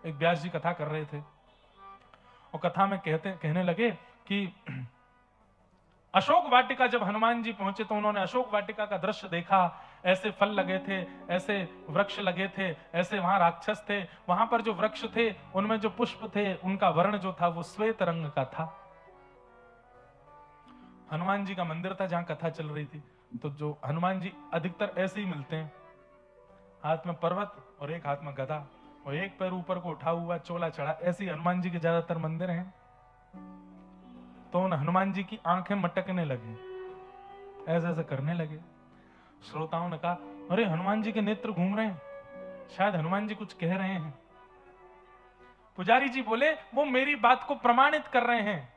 एक व्यास जी कथा कर रहे थे और कथा में कहने लगे कि अशोक वाटिका जब हनुमान जी पहुंचे तो उन्होंने अशोक वाटिका का दृश्य देखा। ऐसे फल लगे थे, ऐसे वृक्ष लगे थे, ऐसे वहां राक्षस थे। वहां पर जो वृक्ष थे उनमें जो पुष्प थे उनका वर्ण जो था वो श्वेत रंग का था। हनुमान जी का मंदिर था जहां कथा चल रही थी। तो जो हनुमान जी अधिकतर ऐसे ही मिलते हैं, हाथ में पर्वत और एक हाथ में गदा और एक पैर ऊपर को उठा हुआ, चोला चढ़ा। ऐसे ही हनुमान जी के ज्यादातर मंदिर हैं। तो उन हनुमान जी की आंखें मटकने लगी, ऐसे ऐसे करने लगे। श्रोताओं ने कहा, अरे हनुमान जी के नेत्र घूम रहे हैं, शायद हनुमान जी कुछ कह रहे हैं। पुजारी जी बोले, वो मेरी बात को प्रमाणित कर रहे हैं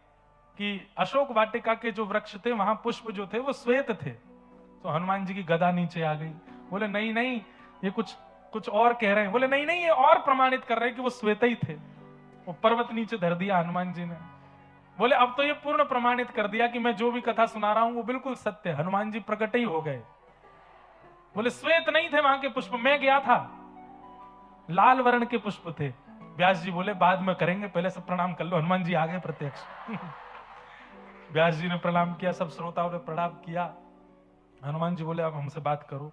कि अशोक वाटिका के जो वृक्ष थे वहां पुष्प जो थे वो श्वेत थे। तो हनुमान जी की गदा नीचे आ गई। बोले नहीं नहीं, ये कुछ कुछ और कह रहे हैं। बोले नहीं नहीं, ये और प्रमाणित कर रहे हैं कि वो श्वेत ही थे। वो पर्वत नीचे धर दिया हनुमान जी ने। बोले अब तो ये पूर्ण प्रमाणित कर दिया कि मैं जो भी कथा सुना रहा हूं वो बिल्कुल सत्य है। हनुमान जी प्रकट ही हो गए। बोले श्वेत नहीं थे वहां के पुष्प, मैं गया था, लाल वर्ण के पुष्प थे। व्यास जी बोले बाद में करेंगे, पहले सब प्रणाम कर लो। हनुमान जी आ गए प्रत्यक्ष। व्यास जी ने प्रणाम किया, सब श्रोताओं ने प्रणाम किया। हनुमान जी बोले अब हमसे बात करो।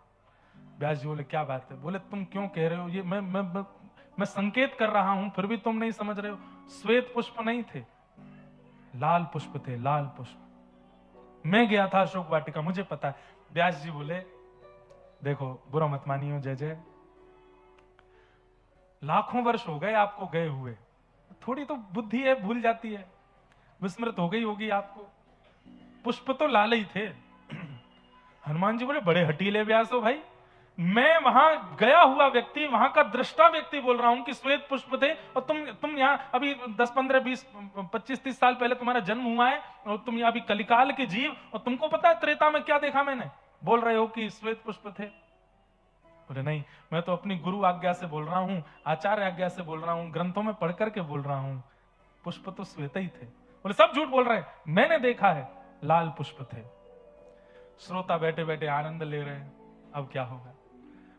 व्यास जी बोले क्या बात है? बोले तुम क्यों कह रहे हो ये? मैं संकेत कर रहा हूं फिर भी तुम नहीं समझ रहे हो। श्वेत पुष्प नहीं थे, लाल पुष्प थे, लाल पुष्प। मैं गया था अशोक वाटिका, मुझे पता है। व्यास जी बोले देखो बुरा मत मानियो जय जय, लाखों वर्ष हो गए आपको गए हुए, थोड़ी तो बुद्धि है, भूल जाती है, विस्मृत हो गई होगी आपको। पुष्प तो लाल ही थे। हनुमान जी बोले बड़े हटीले व्यास हो भाई, मैं वहां गया हुआ व्यक्ति, वहां का दृष्टा व्यक्ति बोल रहा हूं कि श्वेत पुष्प थे, और तुम यहाँ अभी 10 15 20 25 30 साल पहले तुम्हारा जन्म हुआ है और तुम यहाँ अभी कलिकाल के जीव, और तुमको पता है त्रेता में क्या देखा मैंने, बोल रहे हो कि श्वेत पुष्प थे। बोले नहीं, मैं तो अपनी गुरु आज्ञा से बोल रहा हूं, आचार्य आज्ञा से बोल रहा हूं, ग्रंथों में पढ़ करके बोल रहा हूं, पुष्प तो श्वेत ही थे। बोले सब झूठ बोल रहे हैं, मैंने देखा है लाल पुष्प थे। श्रोता बैठे बैठे आनंद ले रहे हैं। अब क्या होगा?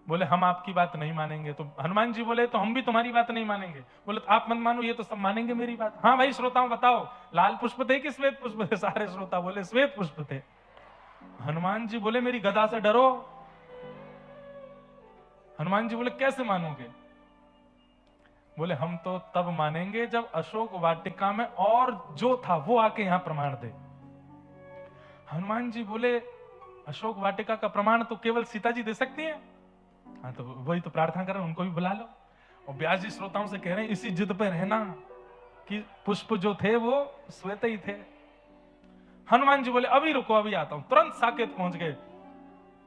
बोले हम आपकी बात नहीं मानेंगे। तो हनुमान जी बोले तो हम भी तुम्हारी बात नहीं मानेंगे। बोले तो आप मत मानो, ये तो सब मानेंगे मेरी बात। हाँ भाई श्रोताओं बताओ, लाल पुष्प थे कि श्वेत पुष्प थे? सारे श्रोता बोले श्वेत पुष्प थे। हनुमान जी बोले मेरी गदा से डरो। हनुमान जी बोले कैसे मानोगे? बोले हम तो तब मानेंगे जब अशोक वाटिका में और जो था वो आके यहां प्रमाण दे। हनुमान जी बोले अशोक वाटिका का प्रमाण तो केवल सीता जी दे सकती है। हाँ तो वही तो प्रार्थना कर रहे हैं, उनको भी बुला लो। और व्यास जी श्रोताओं से कह रहे हैं इसी जिद पे रहना कि पुष्प जो थे वो श्वेत ही थे। हनुमान जी बोले अभी रुको, अभी आता हूं। तुरंत साकेत पहुंच गए।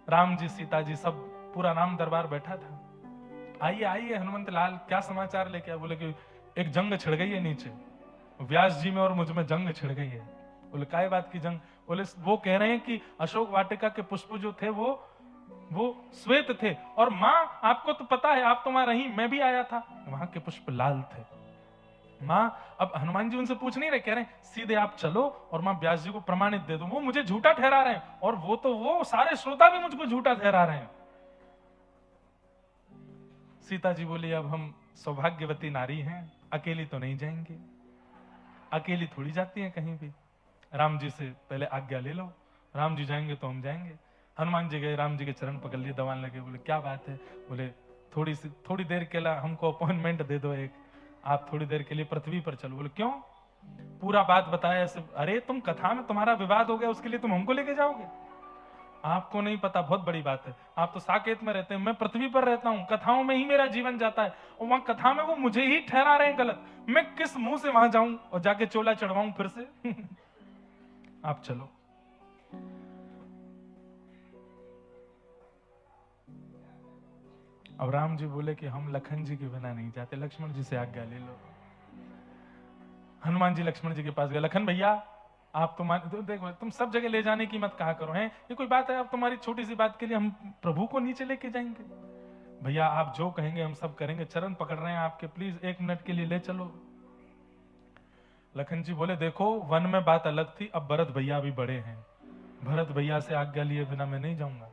राम जी, सीता जी, सब पूरा राम दरबार बैठा था। आइए आइए हनुमंत लाल, क्या समाचार लेके आए? बोले कि एक जंग छिड़ गई है नीचे, व्यास जी में और मुझ में जंग छिड़ गई है। बोले काय बात की जंग? बोले वो कह रहे हैं कि अशोक वाटिका के पुष्प जो थे वो श्वेत थे, और माँ आपको तो पता है, आप तो वहां रही, मैं भी आया था, वहां के पुष्प लाल थे। माँ, अब हनुमान जी उनसे पूछ नहीं रहे, कह रहे हैं सीधे आप चलो और माँ व्यास जी को प्रमाणित दे दो। वो मुझे झूठा ठहरा रहे हैं, और वो सारे श्रोता भी मुझको झूठा ठहरा रहे हैं। सीता जी बोली अब हम सौभाग्यवती नारी हैं, अकेली तो नहीं जाएंगे, अकेली थोड़ी जाती हैं कहीं भी, राम जी से पहले आज्ञा ले लो, राम जी जाएंगे तो हम जाएंगे। हनुमान जी गए, राम जी के चरण पकड़ लिए, दबाने लगे। बोले क्या बात है? बोले थोड़ी देर के लिए हमको अपॉइंटमेंट दे दो एक, आप थोड़ी देर के लिए पृथ्वी पर चलो। बोले क्यों? पूरा बात बताया ऐसे। अरे तुम कथा में तुम्हारा विवाद हो गया, उसके लिए तुम हमको लेके जाओगे? आपको नहीं पता, बहुत बड़ी बात है, आप तो साकेत में रहते हैं, मैं पृथ्वी पर रहता हूं, कथाओं में ही मेरा जीवन जाता है, और वहां कथा में वो मुझे ही ठहरा रहे हैं गलत, मैं किस मुंह से वहां जाऊं और जाके चोला चढ़वाऊं फिर से? आप चलो। अब राम जी बोले कि हम लखन जी के बिना नहीं जाते, लक्ष्मण जी से आज्ञा ले लो। हनुमान जी लक्ष्मण जी के पास गए, लखन भैया आप तो देखो, तुम सब जगह ले जाने की मत कहा करो, हैं ये कोई बात है? अब तुम्हारी छोटी सी बात के लिए हम प्रभु को नीचे लेके जाएंगे? भैया आप जो कहेंगे हम सब करेंगे, चरण पकड़ रहे हैं आपके, प्लीज 1 मिनट के लिए ले चलो। लखन जी बोले देखो वन में बात अलग थी, अब भरत भैया भी बड़े हैं, भरत भैया से आज्ञा लिए बिना मैं नहीं जाऊंगा।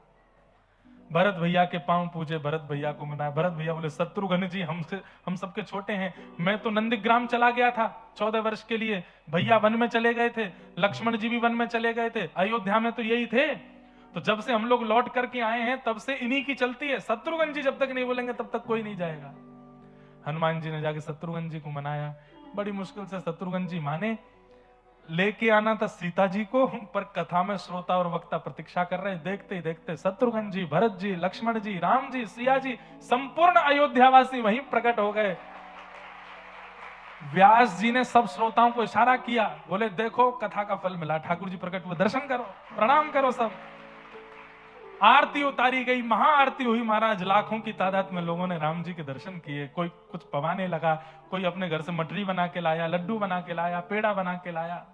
भरत भैया के पांव पूजे, भरत भैया को मनाया। भरत भैया बोले शत्रुघ्न जी हम सबके छोटे हैं, मैं तो नंदीग्राम चला गया था 14 वर्ष के लिए, भैया वन में चले गए थे, लक्ष्मण जी भी वन में चले गए थे, अयोध्या में तो यही थे, तो जब से हम लोग लौट करके आए हैं तब से इन्हीं की चलती है, शत्रुघ्न जी जब तक नहीं बोलेंगे तब तक कोई नहीं जाएगा। हनुमान जी ने जाके शत्रुघ्न जी को मनाया, बड़ी मुश्किल से शत्रुघ्न जी माने। लेके आना था सीता जी को, पर कथा में श्रोता और वक्ता प्रतीक्षा कर रहे हैं। देखते ही देखते शत्रुघ्न जी, भरत जी, लक्ष्मण जी, राम जी, सिया जी, संपूर्ण अयोध्यावासी वहीं प्रकट हो गए। व्यास जी ने सब श्रोताओं को इशारा किया, बोले देखो कथा का फल मिला, ठाकुर जी प्रकट हुए, दर्शन करो, प्रणाम करो। सब आरती उतारी गई, महाआरती हुई महाराज, लाखों की तादाद में लोगों ने राम जी के दर्शन किए। कोई कुछ पवाने लगा, कोई अपने घर से मटरी बना के लाया, लड्डू बना के लाया, पेड़ा बना के लाया।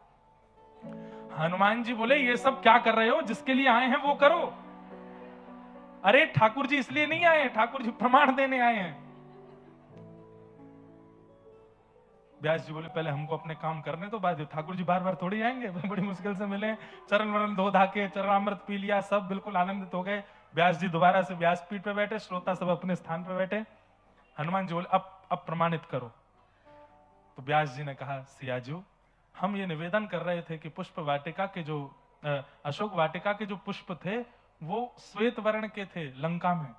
हनुमान जी बोले ये सब क्या कर रहे हो, जिसके लिए आए हैं वो करो। अरे ठाकुर जी इसलिए नहीं आए, ठाकुर जी प्रमाण देने आए हैं। व्यास जी बोले पहले हमको अपने काम करने तो बाद ठाकुर जी बार बार थोड़ी आएंगे, बड़ी मुश्किल से मिले, चरण वरण धो धा के चरणामृत पी लिया, सब बिल्कुल आनंदित हो गए। व्यास जी दोबारा से व्यासपीठ पे बैठे, श्रोता सब अपने स्थान पे बैठे। हनुमान जी बोले अब प्रमाणित करो। तो व्यास जी ने कहा सियाजू, हम ये निवेदन कर रहे थे कि पुष्प वाटिका के जो अशोक वाटिका के जो पुष्प थे वो श्वेत वर्ण के थे लंका में,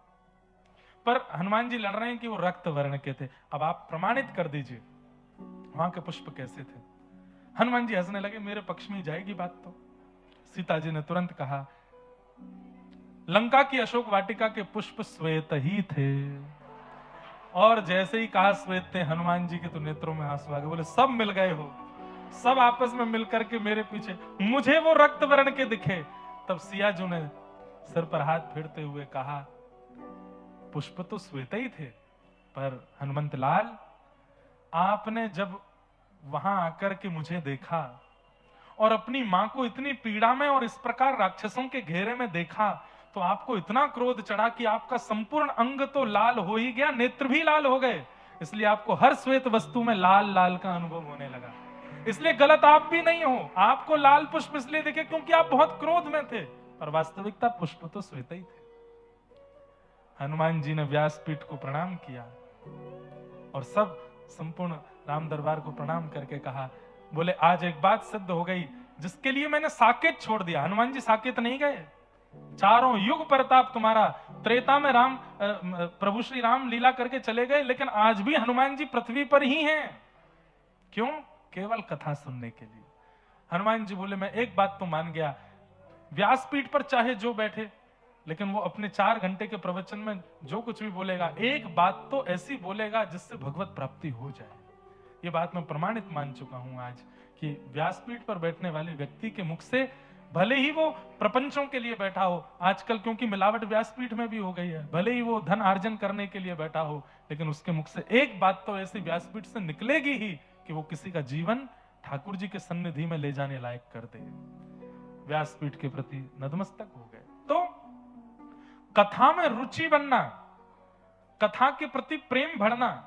पर हनुमान जी लड़ रहे हैं कि वो रक्त वर्ण के थे। अब आप प्रमाणित कर दीजिए वहां के पुष्प कैसे थे। हनुमान जी हंसने लगे, मेरे पक्ष में जाएगी बात तो। सीता जी ने तुरंत कहा लंका की अशोक वाटिका के पुष्प श्वेत ही थे। और जैसे ही कहा श्वेत थे, हनुमान जी के तो नेत्रों में आंसू आ गए, बोले सब मिल गए हो, सब आपस में मिलकर के मेरे पीछे, मुझे वो रक्त वर्ण के दिखे। तब सियाजू ने सिर पर हाथ फेरते हुए कहा पुष्प तो श्वेत ही थे, पर हनुमंत लाल आपने जब वहां आकर के मुझे देखा और अपनी मां को इतनी पीड़ा में और इस प्रकार राक्षसों के घेरे में देखा, तो आपको इतना क्रोध चढ़ा कि आपका संपूर्ण अंग तो लाल हो ही गया, नेत्र भी लाल हो गए। इसलिए आपको हर श्वेत वस्तु में लाल लाल का अनुभव होने लगा। इसलिए गलत आप भी नहीं हो, आपको लाल पुष्प इसलिए दिखे क्योंकि आप बहुत क्रोध में थे, पर वास्तविकता पुष्प तो श्वेत ही थे। हनुमान जी ने व्यासपीठ को प्रणाम किया और सब संपूर्ण राम दरबार को प्रणाम करके कहा, बोले आज एक बात सिद्ध हो गई, जिसके लिए मैंने साकेत छोड़ दिया। हनुमान जी साकेत नहीं गए, चारों युग प्रताप तुम्हारा, त्रेता में राम प्रभु श्री राम लीला करके चले गए, लेकिन आज भी हनुमान जी पृथ्वी पर ही हैं। क्यों? केवल कथा सुनने के लिए। हनुमान जी बोले मैं एक बात तो मान गया, व्यासपीठ पर चाहे जो बैठे, लेकिन वो अपने 4 घंटे के प्रवचन में जो कुछ भी बोलेगा, एक बात तो ऐसी बोलेगा जिससे भगवत प्राप्ति हो जाए। ये बात मैं प्रमाणित मान चुका हूं आज, कि व्यासपीठ पर बैठने वाले व्यक्ति के मुख से, भले ही वो प्रपंचों के लिए बैठा हो, आजकल क्योंकि मिलावट व्यासपीठ में भी हो गई है, भले ही वो धन अर्जन करने के लिए बैठा हो, लेकिन उसके मुख से एक बात तो ऐसी व्यासपीठ से निकलेगी ही कि वो किसी का जीवन ठाकुर जी के सन्निधि में ले जाने लायक कर दे। व्यासपीठ के प्रति नतमस्तक हो गए। तो कथा में रुचि बनना, कथा के प्रति प्रेम बढ़ना,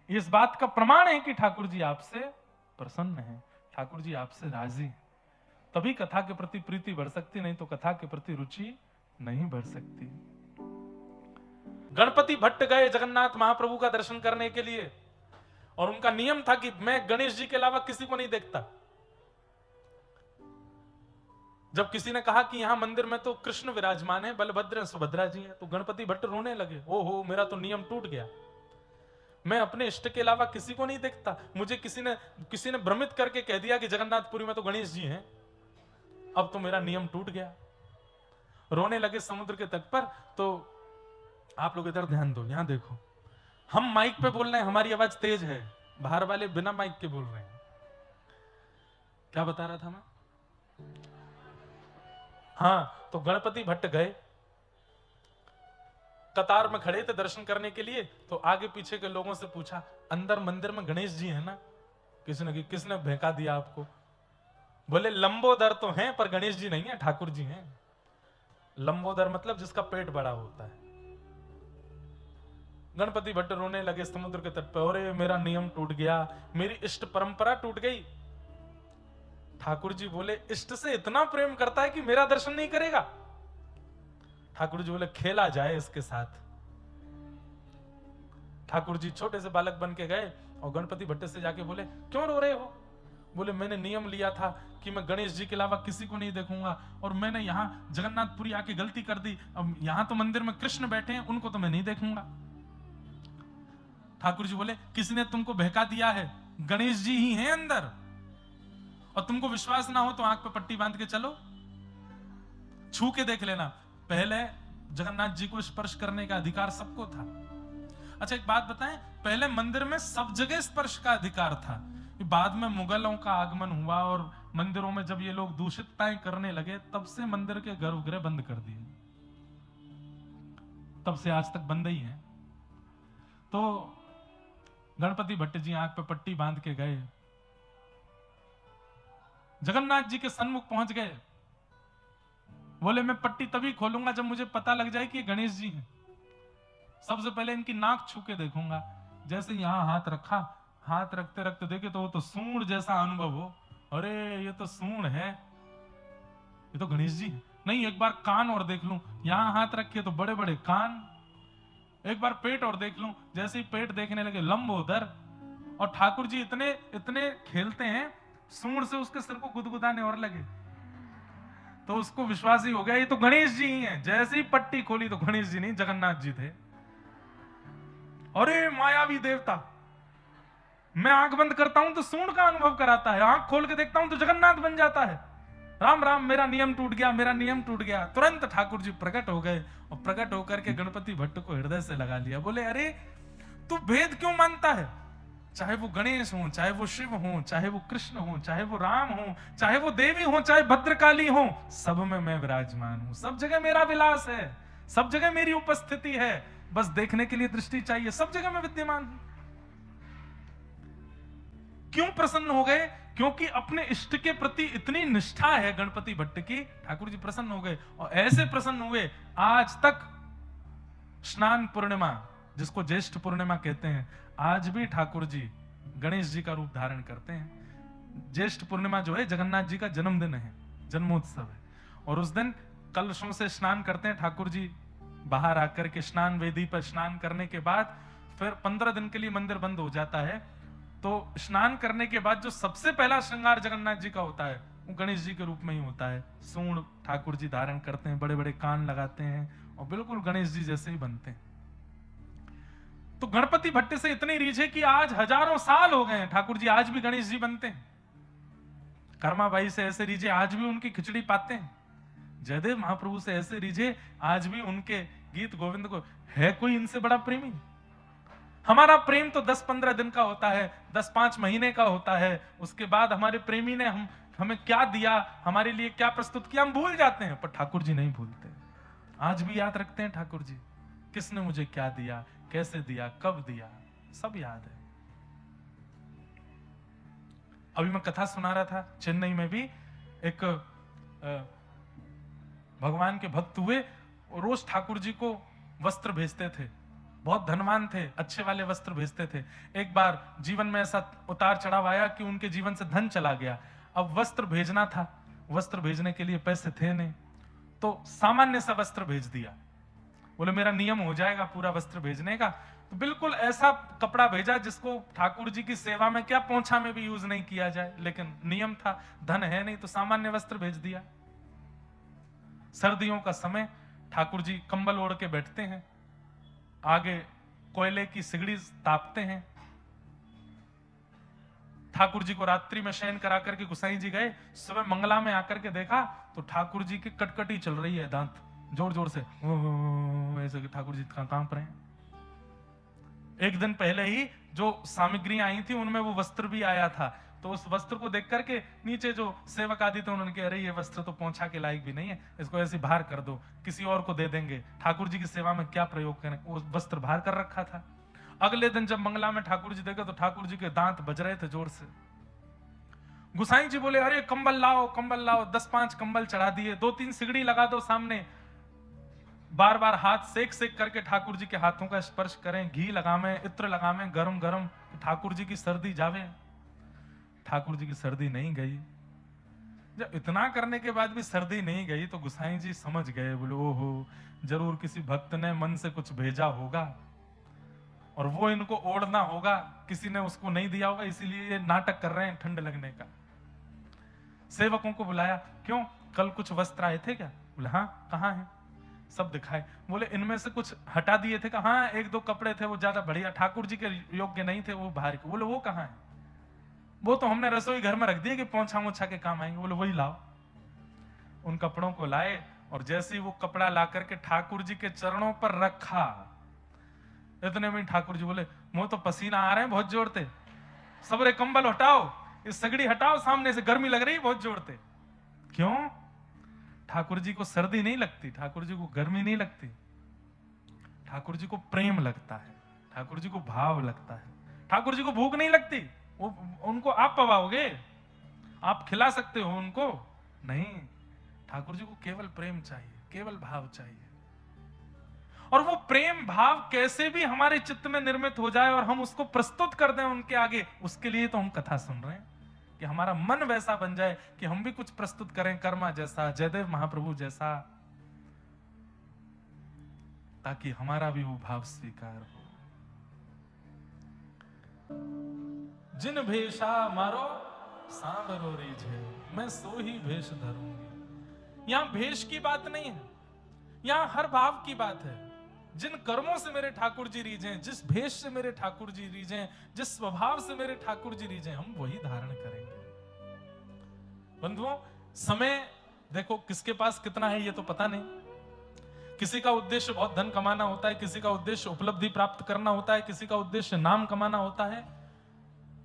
इस बात का प्रमाण है कि ठाकुर जी आपसे प्रसन्न हैं, ठाकुर जी आपसे राजी हैं। तभी कथा के प्रति प्रीति बढ़ सकती, नहीं तो कथा के प्रति रुचि नहीं बढ़ सकती। गणपति भट्ट गए जगन्नाथ महाप्रभु का दर्शन करने के लिए, और उनका नियम था कि मैं गणेश जी के अलावा किसी को नहीं देखता। जब किसी ने कहा कि यहां मंदिर में तो कृष्ण विराजमान है, बलभद्र सुभद्रा जी हैं, तो गणपति भट्ट रोने लगे, ओहो मेरा तो नियम टूट गया, मैं अपने इष्ट के अलावा किसी को नहीं देखता। मुझे किसी ने भ्रमित करके कह दिया कि जगन्नाथपुरी में तो गणेश जी हैं, अब तो मेरा नियम टूट गया। रोने लगे समुद्र के तट पर। तो आप लोग इधर ध्यान दो, यहां देखो, हम माइक पे बोल रहे हैं, हमारी आवाज तेज है, बाहर वाले बिना माइक के बोल रहे हैं। क्या बता रहा था मैं? हाँ, तो गणपति भट्ट गए, कतार में खड़े थे दर्शन करने के लिए, तो आगे पीछे के लोगों से पूछा, अंदर मंदिर में गणेश जी है ना? किसने भेंका दिया आपको? बोले लंबोदर तो हैं पर गणेश जी नहीं है, ठाकुर जी हैं। लंबोदर मतलब जिसका पेट बड़ा होता है। गणपति भट्ट रोने लगे समुद्र के तट पर, अरे मेरा नियम टूट गया, मेरी इष्ट परंपरा टूट गई। ठाकुर जी बोले इष्ट से इतना प्रेम करता है कि मेरा दर्शन नहीं करेगा? ठाकुर जी बोले खेला जाए इसके साथ। ठाकुर जी छोटे से बालक बन के गए और गणपति भट्ट से जाके बोले क्यों रो रहे हो? बोले मैंने नियम लिया था कि मैं गणेश जी के अलावा किसी को नहीं देखूंगा, और मैंने यहाँ जगन्नाथपुरी आके गलती कर दी। अब यहाँ तो मंदिर में कृष्ण बैठे हैं, उनको तो मैं नहीं देखूंगा। ठाकुर जी बोले किसी ने तुमको बहका दिया है, गणेश जी ही हैं अंदर, और तुमको विश्वास ना हो तो आंख पे पट्टी बांध के चलो, छू के देख लेना। पहले जगन्नाथ जी को स्पर्श करने का अधिकार सबको था। अच्छा एक बात बताएं, पहले मंदिर में सब जगह स्पर्श का अधिकार था। बाद में मुगलों का आगमन हुआ और मंदिरों में जब ये लोग दूषितताएं करने लगे, तब से मंदिर के गर्भगृह बंद कर दिए, तब से आज तक बंद ही है। तो गणपति भट्ट जी आंख पे पट्टी बांध के गए, जगन्नाथ जी के सन्मुख पहुंच गए। बोले मैं पट्टी तभी खोलूंगा जब मुझे पता लग जाए कि ये गणेश जी हैं। सबसे पहले इनकी नाक छू के देखूंगा। जैसे यहां हाथ रखा, हाथ रखते रखते देखे तो वो तो सूंड जैसा अनुभव हो, अरे ये तो सूंड है, ये तो गणेश जी है। नहीं, एक बार कान और देख लूं, यहां हाथ रखे तो बड़े बड़े कान। एक बार पेट और देख लूं, जैसे ही पेट देखने लगे लंबोदर। और ठाकुर जी इतने इतने खेलते हैं, सूंड से उसके सिर को गुदगुदाने और लगे, तो उसको विश्वास ही हो गया ये तो गणेश जी ही हैं। जैसे ही पट्टी खोली तो गणेश जी नहीं, जगन्नाथ जी थे। अरे मायावी देवता, मैं आंख बंद करता हूं तो सूंड का अनुभव कराता है, आंख खोल के देखता हूं तो जगन्नाथ बन जाता है। राम राम, मेरा नियम टूट गया, मेरा नियम टूट गया। तुरंत ठाकुर जी प्रकट हो गए और प्रकट होकर के गणपति भट्ट को हृदय से लगा लिया। बोले अरे तू भेद क्यों मानता है? चाहे वो गणेश हो, चाहे वो शिव हो, चाहे वो कृष्ण हो, चाहे वो राम हो, चाहे वो देवी हो, चाहे भद्रकाली हो, सब में मैं विराजमान हूं। सब जगह मेरा विलास है, सब जगह मेरी उपस्थिति है, बस देखने के लिए दृष्टि चाहिए। सब जगह मैं विद्यमान हूं। क्यों प्रसन्न हो गए? क्योंकि अपने इष्ट के प्रति इतनी निष्ठा है गणपति भट्ट की, ठाकुर जी प्रसन्न हो गए। और ऐसे प्रसन्न हुए, आज तक स्नान पूर्णिमा, जिसको ज्येष्ठ पूर्णिमा कहते हैं, आज भी ठाकुर जी गणेश जी का रूप धारण करते हैं। ज्येष्ठ पूर्णिमा जो है जगन्नाथ जी का जन्मदिन है, जन्मोत्सव है, और उस दिन कलशों से स्नान करते हैं ठाकुर जी। बाहर आकर के स्नान वेदी पर स्नान करने के बाद फिर 15 दिन के लिए मंदिर बंद हो जाता है। तो स्नान करने के बाद जो सबसे पहला श्रृंगार जगन्नाथ जी का होता है, वो गणेश जी के रूप में ही होता है। सूंड ठाकुर जी धारण करते हैं, बड़े बड़े कान लगाते हैं और बिल्कुल गणेश जी जैसे ही बनते हैं। तो गणपति भट्ट से इतनी रीझ है कि आज हजारों साल हो गए हैं, ठाकुर जी आज भी गणेश जी बनते हैं। कर्माबाई से ऐसे रीझे, आज भी उनकी खिचड़ी पाते हैं। जयदेव महाप्रभु से ऐसे रीझे, आज भी उनके गीत गोविंद को। है कोई इनसे बड़ा प्रेमी? हमारा प्रेम तो 10-15 दिन का होता है, 10-5 महीने का होता है। उसके बाद हमारे प्रेमी ने हमें क्या दिया, हमारे लिए क्या प्रस्तुत किया, हम भूल जाते हैं। पर ठाकुर जी नहीं भूलते, आज भी याद रखते हैं ठाकुर जी। किसने मुझे क्या दिया, कैसे दिया, कब दिया, सब याद है। अभी मैं कथा सुना रहा था, चेन्नई में भी एक भगवान के भक्त हुए, रोज ठाकुर जी को वस्त्र भेजते थे। बहुत धनवान थे, अच्छे वाले वस्त्र भेजते थे। एक बार जीवन में ऐसा उतार चढ़ाव आया कि उनके जीवन से धन चला गया। अब वस्त्र भेजना था, वस्त्र भेजने के लिए पैसे थे नहीं, तो सामान्य सा वस्त्र भेज दिया। बोले मेरा नियम हो जाएगा पूरा वस्त्र भेजने का। तो बिल्कुल ऐसा कपड़ा भेजा जिसको ठाकुर जी की सेवा में क्या पोंछा में भी यूज नहीं किया जाए, लेकिन नियम था, धन है नहीं तो सामान्य वस्त्र भेज दिया। सर्दियों का समय, ठाकुर जी कंबल ओढ़ के बैठते हैं, आगे कोयले की सिगड़ी तापते हैं। ठाकुर जी को रात्रि में शयन करा करके गुसाई जी गए। सुबह मंगला में आकर के देखा तो ठाकुर जी की कटकटी चल रही है, दांत जोर जोर से ऐसे ठाकुर जी कांप रहे हैं। एक दिन पहले ही जो सामग्री आई थी उनमें वो वस्त्र भी आया था। तो उस वस्त्र को देख करके नीचे जो सेवक आदि थे उन्होंने कहा, अरे ये वस्त्र तो पोंछा के लायक भी नहीं है, इसको ऐसे बाहर कर दो, किसी और को दे देंगे, ठाकुर जी की सेवा में क्या प्रयोग करें। वो वस्त्र बाहर कर रखा था। अगले दिन जब मंगला में ठाकुर जी देखे तो ठाकुर जी के दांत बज रहे थे जोर से। गुसाई जी बोले, अरे कंबल लाओ, कंबल लाओ। 10-5 कंबल चढ़ा दिए, 2-3 सिगड़ी लगा दो सामने, बार बार हाथ सेक सेक करके ठाकुर जी के हाथों का स्पर्श करें, घी लगावें, इत्र लगावें गरम गरम, ठाकुर जी की सर्दी जावे। ठाकुर जी की सर्दी नहीं गई। जब इतना करने के बाद भी सर्दी नहीं गई तो गुसाई जी समझ गए, बोले ओहो जरूर किसी भक्त ने मन से कुछ भेजा होगा और वो इनको ओढ़ना होगा, किसी ने उसको नहीं दिया होगा, इसीलिए ये नाटक कर रहे हैं ठंड लगने का। सेवकों को बुलाया, क्यों कल कुछ वस्त्र आए थे क्या? बोले हाँ, कहाँ है? सब दिखाए। बोले इनमें से कुछ हटा दिए थे? कहा हाँ, एक दो कपड़े थे वो ज्यादा बढ़िया ठाकुर जी के योग्य नहीं थे, वो बाहर के। बोले वो कहाँ है? वो तो हमने रसोई घर में रख दिए कि पोंछा मोछा के काम आएंगे। बोले वही लाओ। उन कपड़ों को लाए और जैसे ही वो कपड़ा ला करके ठाकुर जी के चरणों पर रखा, इतने में ठाकुर जी बोले मुंह तो पसीना आ रहे हैं बहुत जोरते, सबरे कंबल हटाओ, इस सगड़ी हटाओ, सामने से गर्मी लग रही है बहुत जोरते। क्यों? ठाकुर जी को सर्दी नहीं लगती, ठाकुर जी को गर्मी नहीं लगती, ठाकुर जी को प्रेम लगता है, ठाकुर जी को भाव लगता है, ठाकुर जी को भूख नहीं लगती। वो उनको आप पवाओगे, आप खिला सकते हो उनको? नहीं, ठाकुर जी को केवल प्रेम चाहिए, केवल भाव चाहिए। और वो प्रेम भाव कैसे भी हमारे चित्त में निर्मित हो जाए और हम उसको प्रस्तुत कर दें उनके आगे, उसके लिए तो हम कथा सुन रहे हैं कि हमारा मन वैसा बन जाए कि हम भी कुछ प्रस्तुत करें, कर्मा जैसा, जयदेव महाप्रभु जैसा, ताकि हमारा भी वो भाव स्वीकार हो। जिन भेषा मारो सांवरो रीझे, मैं सो ही भेष धरूंगी। यहां भेष की बात नहीं है, यहां हर भाव की बात है। जिन कर्मों से मेरे ठाकुर जी रीझे, जिस भेष से मेरे ठाकुर जी रीझे, जिस स्वभाव से मेरे ठाकुर जी रीझे, हम वही धारण करेंगे। बंधुओं, समय देखो किसके पास कितना है ये तो पता नहीं। किसी का उद्देश्य बहुत धन कमाना होता है, किसी का उद्देश्य उपलब्धि प्राप्त करना होता है, किसी का उद्देश्य नाम कमाना होता है।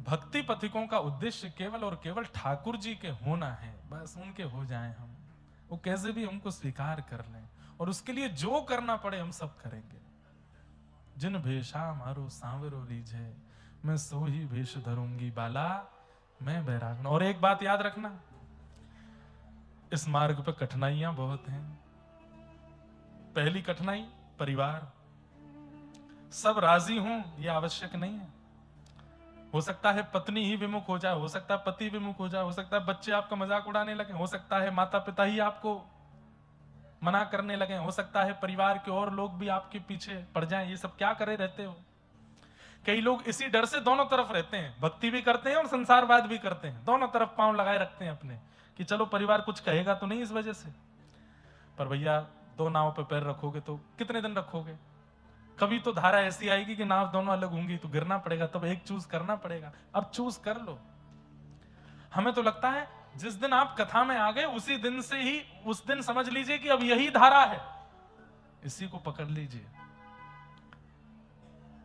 भक्ति पथिकों का उद्देश्य केवल और केवल ठाकुर जी के होना है, बस उनके हो जाएं हम, वो कैसे भी हमको स्वीकार कर लें, और उसके लिए जो करना पड़े हम सब करेंगे। जिन भेषा मारो सांवरो रीझे, मैं सो ही भेष धरूंगी बाला, मैं बैराग। और एक बात याद रखना, इस मार्ग पर कठिनाइयां बहुत हैं। पहली कठिनाई परिवार, सब राजी हों ये आवश्यक नहीं है। हो सकता है पत्नी ही विमुख हो जाए, हो सकता है पति विमुख हो जाए, हो सकता है बच्चे आपका मजाक उड़ाने लगे, हो सकता है माता पिता ही आपको मना करने लगे, हो सकता है परिवार के और लोग भी आपके पीछे पड़ जाएं। ये सब क्या करे रहते हो? कई लोग इसी डर से दोनों तरफ रहते हैं, भक्ति भी करते हैं और संसारवाद भी करते हैं, दोनों तरफ पांव लगाए रखते हैं अपने, कि चलो परिवार कुछ कहेगा तो नहीं इस वजह से। पर भैया दो नाव पे पैर रखोगे तो कितने दिन रखोगे? कभी तो धारा ऐसी आएगी कि नाव दोनों अलग होंगी तो गिरना पड़ेगा, तब एक चूज करना पड़ेगा। अब चूज कर लो। हमें तो लगता है जिस दिन आप कथा में आ गए उसी दिन से ही, उस दिन समझ लीजिए कि अब यही धारा है, इसी को पकड़ लीजिए।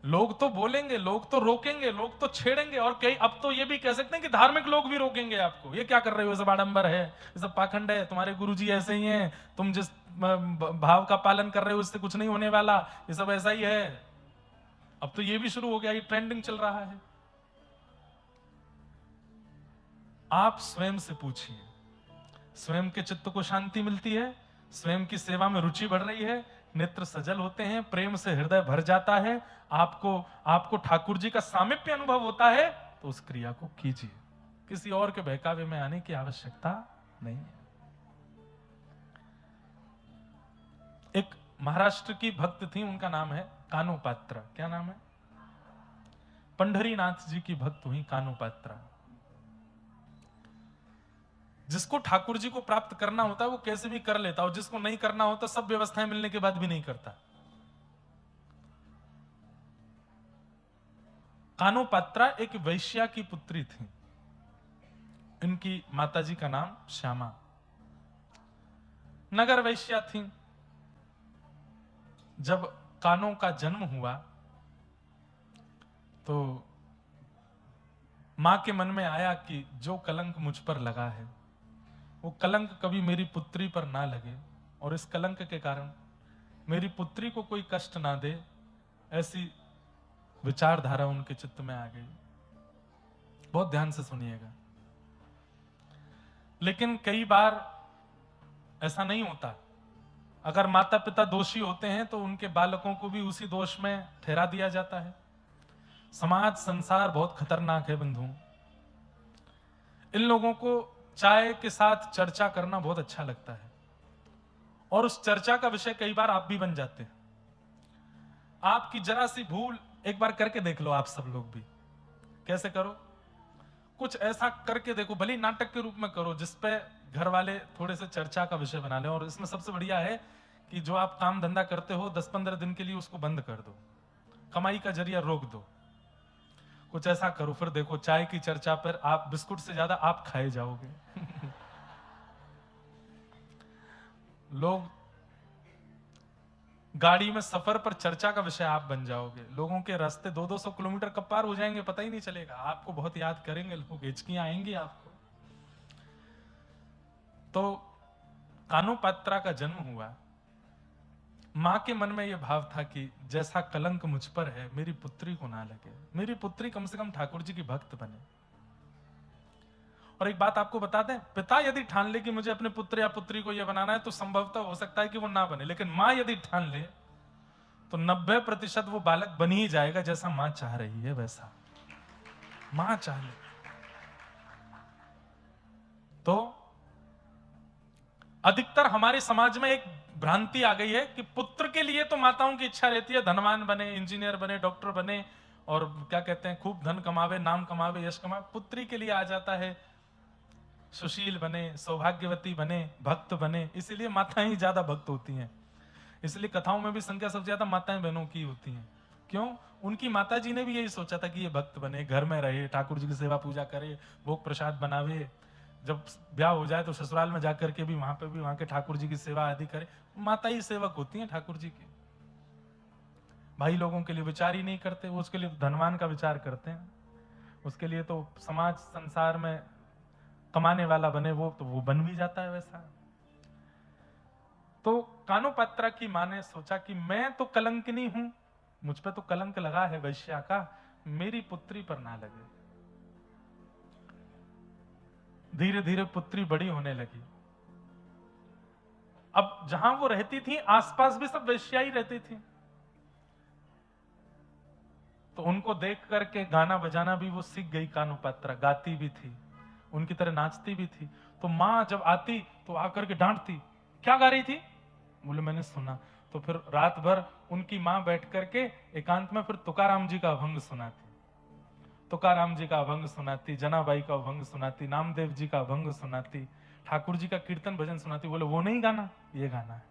लोग तो बोलेंगे, लोग तो रोकेंगे, लोग तो छेड़ेंगे, और कई अब तो ये भी कह सकते हैं कि धार्मिक लोग भी रोकेंगे आपको, ये क्या कर रहे हो, ये सब आडंबर है, ये सब पाखंड है, तुम्हारे गुरुजी ऐसे ही हैं, तुम जिस भाव का पालन कर रहे हो इससे कुछ नहीं होने वाला, ये सब ऐसा ही है। अब तो ये भी शुरू हो गया, ये ट्रेंडिंग चल रहा है। आप स्वयं से पूछिए, स्वयं के चित्त को शांति मिलती है, स्वयं की सेवा में रुचि बढ़ रही है, नेत्र सजल होते हैं, प्रेम से हृदय भर जाता है, आपको ठाकुर जी का सामीप्य अनुभव होता है, तो उस क्रिया को कीजिए। किसी और के बहकावे में आने की आवश्यकता नहीं है। एक महाराष्ट्र की भक्त थी, उनका नाम है कानोपात्रा। क्या नाम है? पंढरीनाथ जी की भक्त हुई कानोपात्रा। जिसको ठाकुर जी को प्राप्त करना होता है वो कैसे भी कर लेता, और जिसको नहीं करना होता सब व्यवस्थाएं मिलने के बाद भी नहीं करता। कानोपात्रा एक वैश्या की पुत्री थी। इनकी माताजी का नाम श्यामा, नगर वैश्या थी। जब कानों का जन्म हुआ तो मां के मन में आया कि जो कलंक मुझ पर लगा है वो कलंक कभी मेरी पुत्री पर ना लगे, और इस कलंक के कारण मेरी पुत्री को कोई कष्ट ना दे, ऐसी विचारधारा उनके चित्त में आ गई। बहुत ध्यान से सुनिएगा। लेकिन कई बार ऐसा नहीं होता। अगर माता पिता दोषी होते हैं तो उनके बालकों को भी उसी दोष में ठहरा दिया जाता है। समाज संसार बहुत खतरनाक है बंधु। इन लोगों को चाय के साथ चर्चा करना बहुत अच्छा लगता है, और उस चर्चा का विषय कई बार आप भी बन जाते हैं। आपकी जरा सी भूल एक बार करके देख लो, आप सब लोग भी। कैसे करो? कुछ ऐसा करके देखो, भले नाटक के रूप में करो, जिसपे घर वाले थोड़े से चर्चा का विषय बना लें। और इसमें सबसे बढ़िया है कि जो आप काम धंधा करते हो 10-15 दिन के लिए उसको बंद कर दो, कमाई का जरिया रोक दो। कुछ ऐसा करो, फिर देखो चाय की चर्चा पर आप बिस्कुट से ज्यादा आप खाए जाओगे। लोग गाड़ी में सफर पर चर्चा का विषय आप बन जाओगे। लोगों के रास्ते 200-200 किलोमीटर कब पार हो जाएंगे पता ही नहीं चलेगा। आपको बहुत याद करेंगे लोग, हिचकियां आएंगी आपको। तो कानू पात्रा का जन्म हुआ। मां के मन में यह भाव था कि जैसा कलंक मुझ पर है मेरी पुत्री को ना लगे, मेरी पुत्री कम से कम ठाकुर जी की भक्त बने। और एक बात आपको बता दें, पिता यदि ठान ले कि मुझे अपने पुत्र या पुत्री को यह बनाना है तो संभवतः हो सकता है कि वो ना बने, लेकिन मां यदि ठान ले तो 90% वो बालक बन ही जाएगा, जैसा मां चाह रही है वैसा। मां चाह ले तो अधिकतर हमारे समाज में एक भ्रांति आ गई है कि पुत्र के लिए तो माताओं की इच्छा रहती है धनवान बने, इंजीनियर बने, डॉक्टर बने, और क्या कहते हैं खूब धन कमावे, नाम कमावे, यश कमावे। पुत्री के लिए आ जाता है सुशील बने, सौभाग्यवती बने, भक्त बने। इसीलिए माताएं ही ज्यादा भक्त होती हैं। इसलिए कथाओं में भी संख्या सबसे ज्यादा माताएं बहनों की होती हैं। क्यों? उनकी माता जी ने भी यही सोचा था कि ये भक्त बने, घर में रहे, ठाकुर जी की सेवा पूजा करे, भोग प्रसाद बनावे, जब ब्याह हो जाए तो ससुराल में जाकर के भी वहां पे भी वहां के ठाकुर जी की सेवा आदि करे। माता ही सेवक होती हैं ठाकुर जी की। भाई लोगों के लिए विचार ही नहीं करते, वो उसके लिए धनवान का विचार करते हैं। उसके लिए तो समाज संसार में कमाने वाला बने, वो तो वो बन भी जाता है वैसा। तो कानू पात्रा की मां ने सोचा कि मैं तो कलंकिनी हूं, मुझ पे तो कलंक लगा है वैश्या का, मेरी पुत्री पर ना लगे। धीरे धीरे पुत्री बड़ी होने लगी। अब जहां वो रहती थी आसपास भी सब वेश्या ही रहती थी, तो उनको देख करके गाना बजाना भी वो सीख गई। कानू पात्रा गाती भी थी, उनकी तरह नाचती भी थी। तो मां जब आती तो आकर के डांटती, क्या गा रही थी? बोले मैंने सुना। तो फिर रात भर उनकी मां बैठ करके एकांत में फिर तुकाराम जी का अभंग सुनाती, तुकाराम जी का अभंग सुनाती, जनाबाई का अभंग सुनाती, नामदेव जी का अभंग सुनाती, ठाकुर जी का कीर्तन भजन सुनाती। बोले वो नहीं गाना, ये गाना है।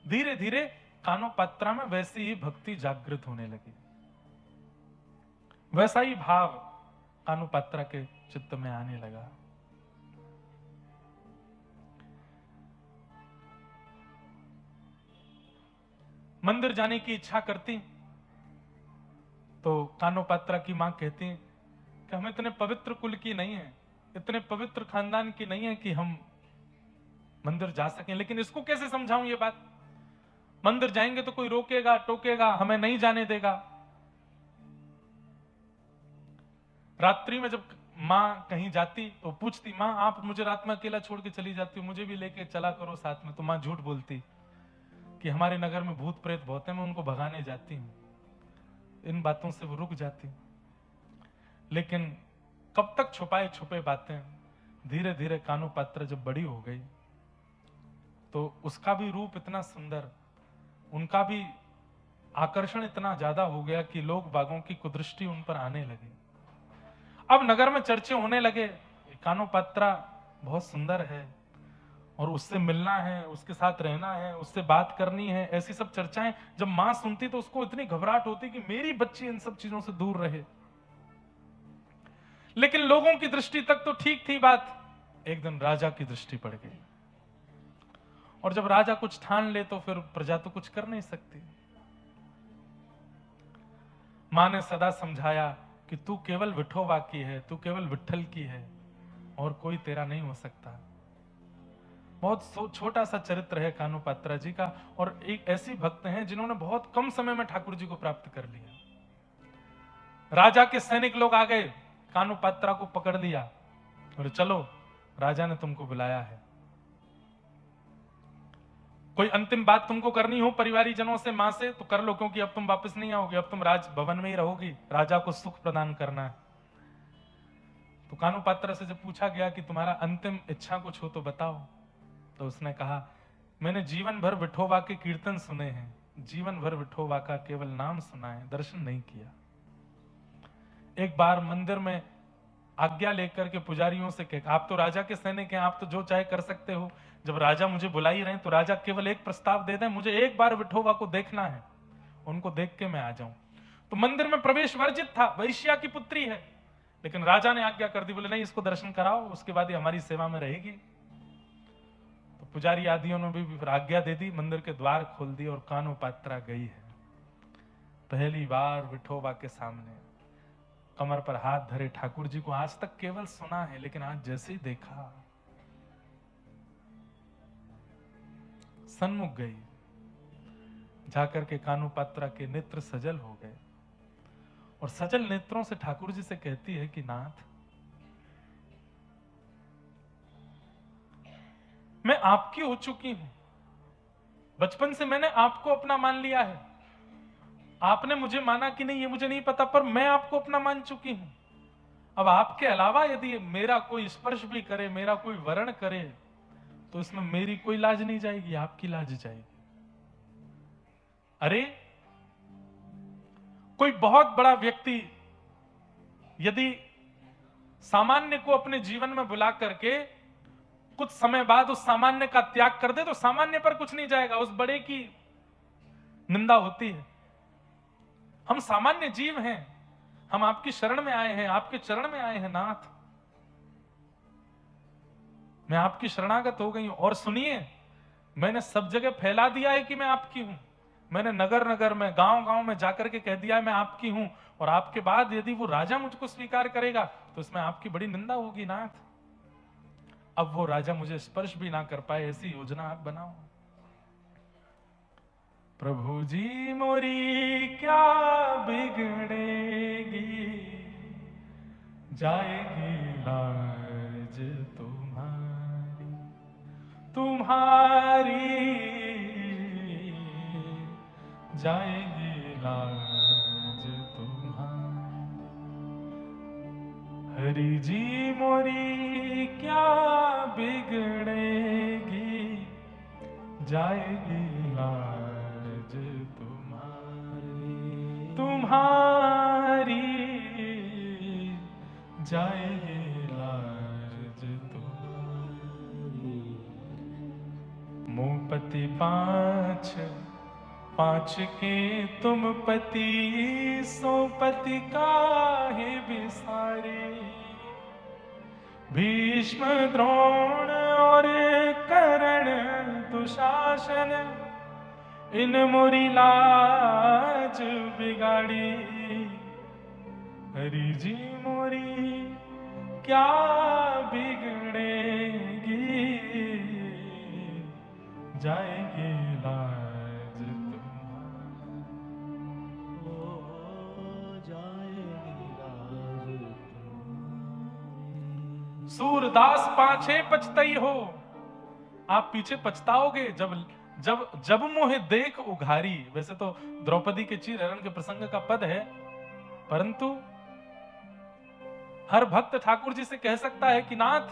धीरे धीरे कानू पात्रा में वैसी ही भक्ति जागृत होने लगी, वैसा ही भाव कानू पात्रा के चित्त में आने लगा। मंदिर जाने की इच्छा करती तो कानू पात्रा की मां कहती कि हम इतने पवित्र कुल की नहीं है, इतने पवित्र खानदान की नहीं है कि हम मंदिर जा सकें। लेकिन इसको कैसे समझाऊं ये बात? मंदिर जाएंगे तो कोई रोकेगा टोकेगा, हमें नहीं जाने देगा। रात्रि में जब मां कहीं जाती तो पूछती, मां आप मुझे रात में अकेला छोड़ के चली जाती हो, मुझे भी लेके चला करो साथ में। तो मां झूठ बोलती कि हमारे नगर में भूत प्रेत बहुत है, मैं उनको भगाने जाती हूं। इन बातों से वो रुक जाती। लेकिन कब तक छुपाए छुपे बातें। धीरे धीरे कानू पात्रा जब बड़ी हो गई तो उसका भी रूप इतना सुंदर, उनका भी आकर्षण इतना ज्यादा हो गया कि लोग बागों की कुदृष्टि उन पर आने लगी। अब नगर में चर्चे होने लगे, कानू पात्रा बहुत सुंदर है और उससे मिलना है, उसके साथ रहना है, उससे बात करनी है, ऐसी सब चर्चाएं जब मां सुनती तो उसको इतनी घबराहट होती कि मेरी बच्ची इन सब चीजों से दूर रहे। लेकिन लोगों की दृष्टि तक तो ठीक थी बात। एक दिन राजा की दृष्टि पड़ गई, और जब राजा कुछ ठान ले तो फिर प्रजा तो कुछ कर नहीं सकती। मां ने सदा समझाया कि तू केवल विठोबा की है, तू केवल विठल की है, और कोई तेरा नहीं हो सकता। बहुत छोटा सा चरित्र है कानू पात्रा जी का, और एक ऐसी भक्त हैं जिन्होंने बहुत कम समय में ठाकुर जी को प्राप्त कर लिया। राजा के सैनिक लोग आ गए, कानू पात्रा को पकड़ लिया और चलो राजा ने तुमको बुलाया है, कोई अंतिम बात तुमको करनी हो परिवारी जनों से, मां से, तो कर लो, क्योंकि अब तुम वापस नहीं आओगे, अब तुम राज भवन में ही रहोगी, राजा को सुख प्रदान करना है। तो कानू पात्रा से जब पूछा गया कि तुम्हारा अंतिम इच्छा कुछ हो तो बताओ, तो उसने कहा, मैंने जीवन भर विठोबा के कीर्तन सुने हैं, जीवन भर विठोबा का केवल नाम सुना है, दर्शन नहीं किया। एक बार मंदिर में आज्ञा लेकर के पुजारियों से कहा, आप तो राजा के सैनिक हैं, आप तो जो चाहे कर सकते हो, जब राजा मुझे बुला ही रहे तो राजा केवल एक प्रस्ताव दे दें, मुझे एक बार विठोबा को देखना है, उनको देख के मैं आ जाऊं। तो मंदिर में प्रवेश वर्जित था, वैश्या की पुत्री है, लेकिन राजा ने आज्ञा कर दी, बोले नहीं, इसको दर्शन कराओ, उसके बाद ये हमारी सेवा में रहेगी। तो पुजारी आदियों ने भी आज्ञा दे दी, मंदिर के द्वार खोल दिए और कानू पात्रा गई है। पहली बार विठोबा के सामने कमर पर हाथ धरे ठाकुर जी को आज तक केवल सुना है, लेकिन आज जैसे ही देखा सन्मुख गई, जाकर के कानू पात्रा के नेत्र सजल हो गए और सजल नेत्रों से ठाकुर जी से कहती है कि नाथ, मैं आपकी हो चुकी हूं, बचपन से मैंने आपको अपना मान लिया है, आपने मुझे माना कि नहीं ये मुझे नहीं पता, पर मैं आपको अपना मान चुकी हूं। अब आपके अलावा यदि मेरा कोई स्पर्श भी करे, मेरा कोई वर्ण करे, तो इसमें मेरी कोई लाज नहीं जाएगी, आपकी लाज जाएगी। अरे कोई बहुत बड़ा व्यक्ति यदि सामान्य को अपने जीवन में बुला करके कुछ समय बाद उस सामान्य का त्याग कर दे, तो सामान्य पर कुछ नहीं जाएगा, उस बड़े की निंदा होती है। हम सामान्य जीव हैं, हम आपकी शरण में आए हैं, आपके चरण में आए हैं नाथ, मैं आपकी शरणागत हो गई हूं। और सुनिए, मैंने सब जगह फैला दिया है कि मैं आपकी हूं, मैंने नगर नगर में, गांव गांव में जाकर के कह दिया है मैं आपकी हूं, और आपके बाद यदि वो राजा मुझको स्वीकार करेगा तो इसमें आपकी बड़ी निंदा होगी नाथ। अब वो राजा मुझे स्पर्श भी ना कर पाए, ऐसी योजना आप बनाओ। प्रभु जी मोरी क्या बिगड़ेगी, जाएगी लाज तुम्हारी, तुम्हारी जाएगी लाज तुम्हारी। हरि जी मोरी क्या बिगड़ेगी, जाएगी लाज तुम्हारी, तुम्हारी जाएगी लाज तुम्हारी। मुपति पांच पांच के तुम पति, सो पति काहे बिसारे। भीष्म द्रोण और कर्ण दुशासन, इन मोरी लाज बिगाड़ी। हरि जी मोरी क्या बिगड़ेगी, जाएगी लाज तुम्हारी, जाएगी लाज तुम्हारी। सूरदास पाछे पछतई हो, आप पीछे पछताओगे जब जब जब मोहे देख उघारी। वैसे तो द्रौपदी के चीर हरण के प्रसंग का पद है, परंतु हर भक्त ठाकुर जी से कह सकता है कि नाथ,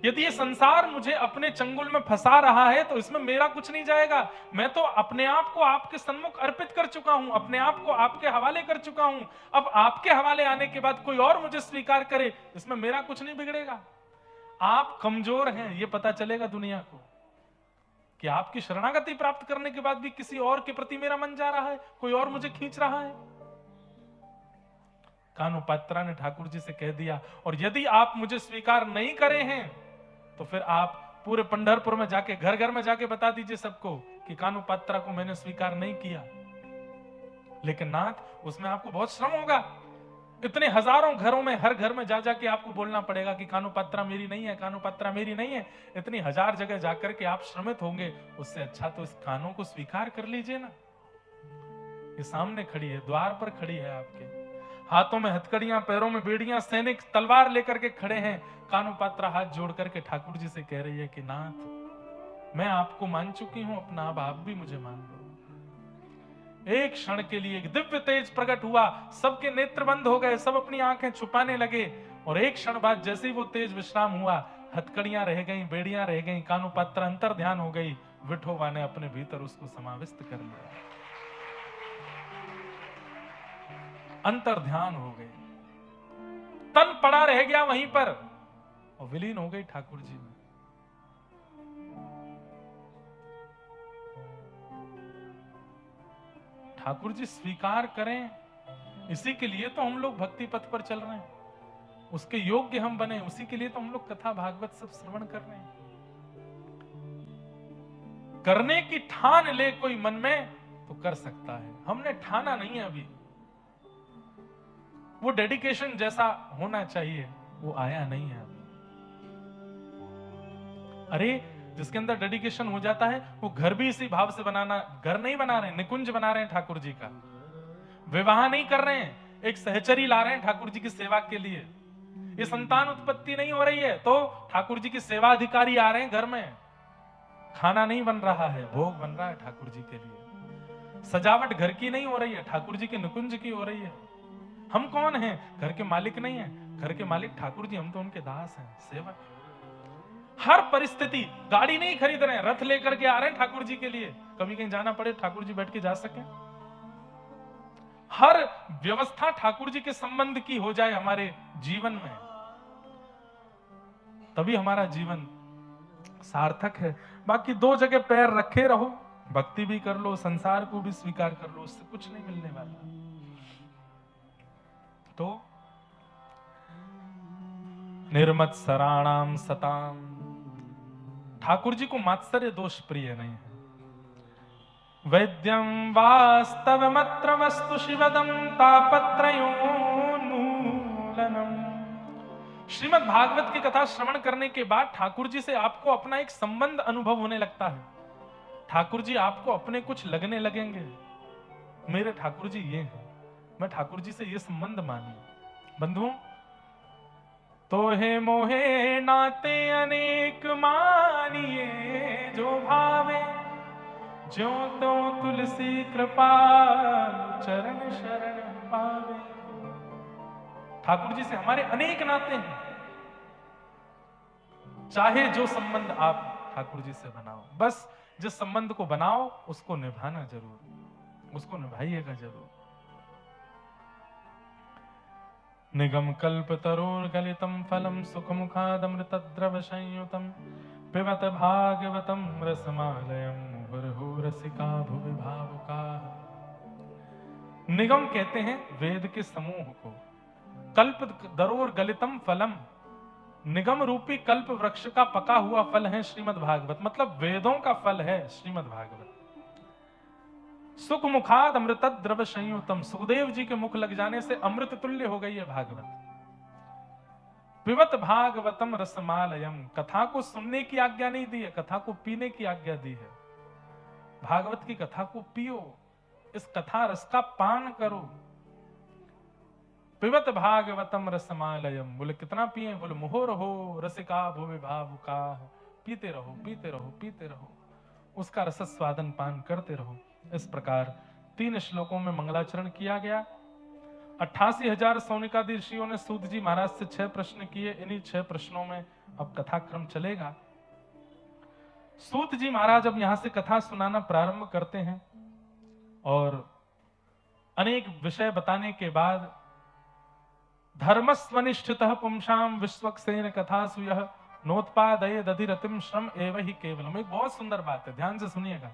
यदि ये संसार मुझे अपने चंगुल में फंसा रहा है तो इसमें मेरा कुछ नहीं जाएगा। मैं तो अपने आप को आपके सन्मुख अर्पित कर चुका हूं, अपने आप को आपके हवाले कर चुका हूं। अब आपके हवाले आने के बाद कोई और मुझे स्वीकार करे, इसमें मेरा कुछ नहीं बिगड़ेगा। आप कमजोर हैं ये पता चलेगा दुनिया को, कि आपकी शरणागति प्राप्त करने के बाद भी किसी और के प्रति मेरा मन जा रहा है, कोई और मुझे खींच रहा है। कानू पात्रा ने ठाकुर जी से कह दिया, और यदि आप मुझे स्वीकार नहीं करे हैं तो फिर आप पूरे पंढरपुर में जाके, घर घर में जाके बता दीजिए सबको कि कानू पात्रा को मैंने स्वीकार नहीं किया। लेकिन नाथ, उसमें आपको बहुत श्रम होगा, इतने हजारों घरों में, हर घर में जा जाके आपको बोलना पड़ेगा कि कानू पात्रा मेरी नहीं है, कानू पात्रा मेरी नहीं है। इतनी हजार जगह जाकर के आप श्रमित होंगे, उससे अच्छा तो इस कानों को स्वीकार कर लीजिए ना। ये सामने खड़ी है, द्वार पर खड़ी है, आपके हाथों में हथकड़ियां, पैरों में बेड़ियां, सैनिक तलवार लेकर के खड़े हैं। कानू पात्रा हाथ जोड़ करके ठाकुर जी से कह रही है कि नाथ, मैं आपको मान चुकी हूं अपना, अब आप भी मुझे मान लो। एक क्षण के लिए एक दिव्य तेज प्रकट हुआ, सबके नेत्र बंद हो गए, सब अपनी आंखें छुपाने लगे, और एक क्षण बाद जैसे ही वो तेज विश्राम हुआ, हथकड़ियां रह गईं, बेड़ियां रह गईं, कानुपात्र अंतर ध्यान हो गई, विठोबा ने अपने भीतर उसको समाविष्ट कर लिया, अंतर ध्यान हो गई, तन पड़ा रह गया वहीं पर और विलीन हो गई ठाकुर जी में। ठाकुर जी स्वीकार करें, इसी के लिए तो हम लोग भक्ति पथ पर चल रहे हैं, उसके योग्य हम बने, उसी के लिए तो हम लोग कथा भागवत सब श्रवण कर रहे हैं। करने की ठान ले कोई मन में तो कर सकता है, हमने ठाना नहीं है अभी, वो डेडिकेशन जैसा होना चाहिए वो आया नहीं है अभी। अरे जिसके अंदर डेडिकेशन हो जाता है वो घर भी इसी भाव से बनाना, घर नहीं बना रहे, निकुंज बना रहे हैं ठाकुर जी का, विवाह नहीं कर रहे हैं, एक सहचरी ला रहे हैं ठाकुर जी की सेवा के लिए, ये संतान उत्पत्ति नहीं हो रही है तो ठाकुर जी की सेवा अधिकारी आ रहे हैं घर में, खाना नहीं बन रहा है, भोग बन रहा है ठाकुर जी के लिए, सजावट घर की नहीं हो रही है, ठाकुर जी के निकुंज की हो रही है। हम कौन हैं? घर के मालिक नहीं है, घर के मालिक ठाकुर जी, हम तो उनके दास हैं, सेवक। हर परिस्थिति, गाड़ी नहीं खरीद रहे हैं, रथ लेकर के आ रहे हैं ठाकुर जी के लिए, कभी कहीं जाना पड़े ठाकुर जी बैठ के जा सके। हर व्यवस्था ठाकुर जी के संबंध की हो जाए हमारे जीवन में, तभी हमारा जीवन सार्थक है। बाकी दो जगह पैर रखे रहो, भक्ति भी कर लो, संसार को भी स्वीकार कर लो, उससे कुछ नहीं मिलने वाला। तो निर्मत्सराणाम सताम, ठाकुर जी को मात्सर्य दोष प्रिय नहीं है। वैद्यम वास्तवमत्र वस्तु शिवदम तापत्रयोन्मूलनम। श्रीमद् भागवत की कथा श्रवण करने के बाद ठाकुर जी से आपको अपना एक संबंध अनुभव होने लगता है, ठाकुर जी आपको अपने कुछ लगने लगेंगे, मेरे ठाकुर जी ये हैं, मैं ठाकुर जी से ये संबंध मानूं। बंधुओं, तो हे मोहे नाते अनेक मानिए, जो भावे ज्यों तो तुलसी कृपा चरण शरण पावे। ठाकुर जी से हमारे अनेक नाते हैं, चाहे जो संबंध आप ठाकुर जी से बनाओ, बस जिस संबंध को बनाओ उसको निभाना जरूर, उसको निभाइएगा जरूर। निगम कल्प तरोर गलितम फलम सुख मुखादमृत द्रव संयुतम पिबत भागवतम रसमालयम मुहुर्हु रसिका भुवि भावुका। निगम कहते हैं वेद के समूह को, कल्प दरोर गलितम फलम, निगम रूपी कल्प वृक्ष का पका हुआ फल है श्रीमद् भागवत, मतलब वेदों का फल है श्रीमद् भागवत। सुख मुखाद अमृत द्रव संयुतम, सुखदेव जी के मुख लग जाने से अमृत तुल्य हो गई है भागवत। पिबत भागवतम रसमालयम, कथा को सुनने की आज्ञा नहीं दी है, कथा को पीने की आज्ञा दी है। भागवत की कथा को पियो, इस कथा रस का पान करो। पिबत भागवतम रसमालयम, बोले कितना पिए? बोले मुहुर हो रसिका भुवि भावुका, पीते रहो पीते रहो पीते रहो, उसका रस स्वादन पान करते रहो। इस प्रकार 3 श्लोकों में मंगलाचरण किया गया। 88,000 सौनिकादि ऋषियों ने सूत जी महाराज से 6 प्रश्न किए, इन्हीं 6 प्रश्नों में अब कथाक्रम चलेगा। सूत जी महाराज अब यहां से कथा सुनाना प्रारंभ करते हैं और अनेक विषय बताने के बाद धर्मस्वनिष्ठितः पुंसाम विश्वक्सेन कथासु यः नोत्पादये दधिरतिम श्रम एव हि केवलम। एक बहुत सुंदर बात है, ध्यान से सुनिएगा।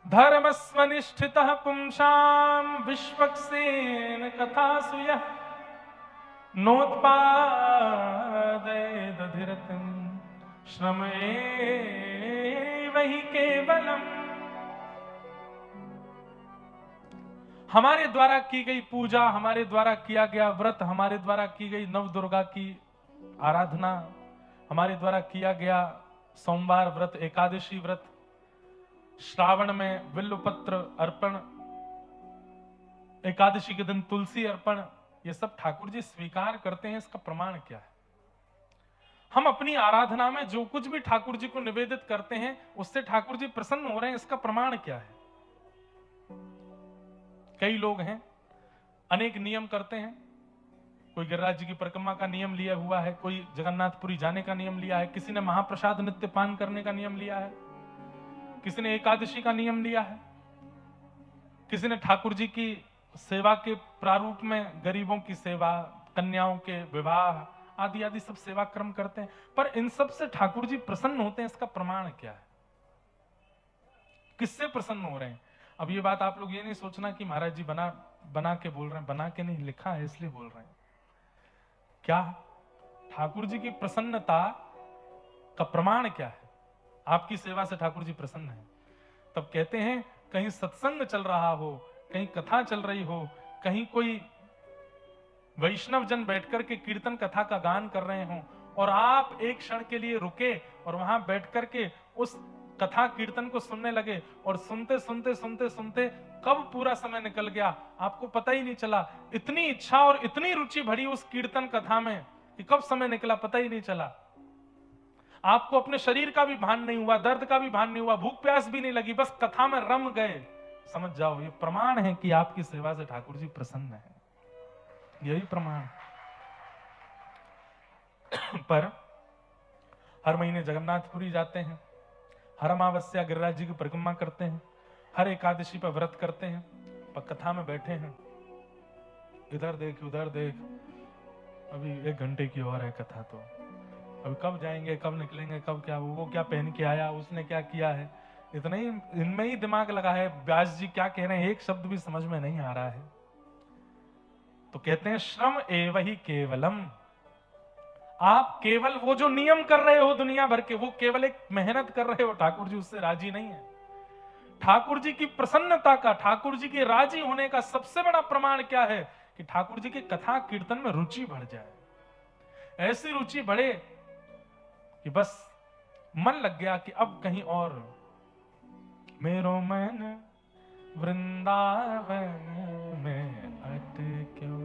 धर्मस्वनिष्ठितः पुंसाम विश्वक्सेन कथासु यः नोत्पादये दधिरतिम श्रम एव हि केवलम। हमारे द्वारा की गई पूजा, हमारे द्वारा किया गया व्रत, हमारे द्वारा की गई नव दुर्गा की आराधना, हमारे द्वारा किया गया सोमवार व्रत, एकादशी व्रत, श्रावण में बिल्वपत्र अर्पण, एकादशी के दिन तुलसी अर्पण, ये सब ठाकुर जी स्वीकार करते हैं। इसका प्रमाण क्या है? हम अपनी आराधना में जो कुछ भी ठाकुर जी को निवेदित करते हैं उससे ठाकुर जी प्रसन्न हो रहे हैं, इसका प्रमाण क्या है? कई लोग हैं अनेक नियम करते हैं, कोई गिरिराज जी की परिक्रमा का नियम लिया हुआ है, कोई जगन्नाथपुरी जाने का नियम लिया है, किसी ने महाप्रसाद नित्य पान करने का नियम लिया है, किसी ने एकादशी का नियम लिया है, किसी ने ठाकुर जी की सेवा के प्रारूप में गरीबों की सेवा, कन्याओं के विवाह आदि आदि सब सेवा क्रम करते हैं, पर इन सब से ठाकुर जी प्रसन्न होते हैं, इसका प्रमाण क्या है? किससे प्रसन्न हो रहे हैं? अब ये बात आप लोग ये नहीं सोचना कि महाराज जी बना के बोल रहे हैं, बना के नहीं, लिखा है इसलिए बोल रहे हैं। क्या ठाकुर जी की प्रसन्नता का प्रमाण क्या है? आपकी सेवा से ठाकुर जी प्रसन्न है। तब कहते हैं कहीं सत्संग चल रहा हो, कहीं कथा चल रही हो, कहीं कोई वैष्णव जन बैठकर के कीर्तन कथा का गान कर रहे हो और आप एक क्षण के लिए रुके और वहां बैठकर के उस कथा कीर्तन को सुनने लगे और सुनते सुनते सुनते सुनते कब पूरा समय निकल गया आपको पता ही नहीं चला। इतनी इच्छा और इतनी रुचि भरी उस कीर्तन कथा में कि कब समय निकला पता ही नहीं चला। आपको अपने शरीर का भी भान नहीं हुआ, दर्द का भी भान नहीं हुआ, भूख प्यास भी नहीं लगी, बस कथा में रम गए। समझ जाओ ये प्रमाण है कि आपकी सेवा से ठाकुर जी प्रसन्न है, यही प्रमाण। पर हर महीने जगन्नाथपुरी जाते हैं, हर अमावस्या गिरिराज जी की परिक्रमा करते हैं, हर एकादशी पर व्रत करते हैं, पर कथा में बैठे हैं, इधर देख उधर देख, अभी 1 घंटे की और है कथा, तो अभी कब जाएंगे, कब निकलेंगे, कब क्या, वो क्या पहन के आया, उसने क्या किया है, इतना ही इनमें ही दिमाग लगा है। व्यास जी क्या कह रहे हैं एक शब्द भी समझ में नहीं आ रहा है। तो कहते हैं श्रम एव ही केवलम, आप केवल वो जो नियम कर रहे हो दुनिया भर के, वो केवल एक मेहनत कर रहे हो, ठाकुर जी उससे राजी नहीं है। ठाकुर जी की प्रसन्नता का, ठाकुर जी के राजी होने का सबसे बड़ा प्रमाण क्या है कि ठाकुर जी की कथा कीर्तन में रुचि बढ़ जाए। ऐसी रुचि बढ़े कि बस मन लग गया कि अब कहीं और, मेरो मन वृंदावन में अटक्यो,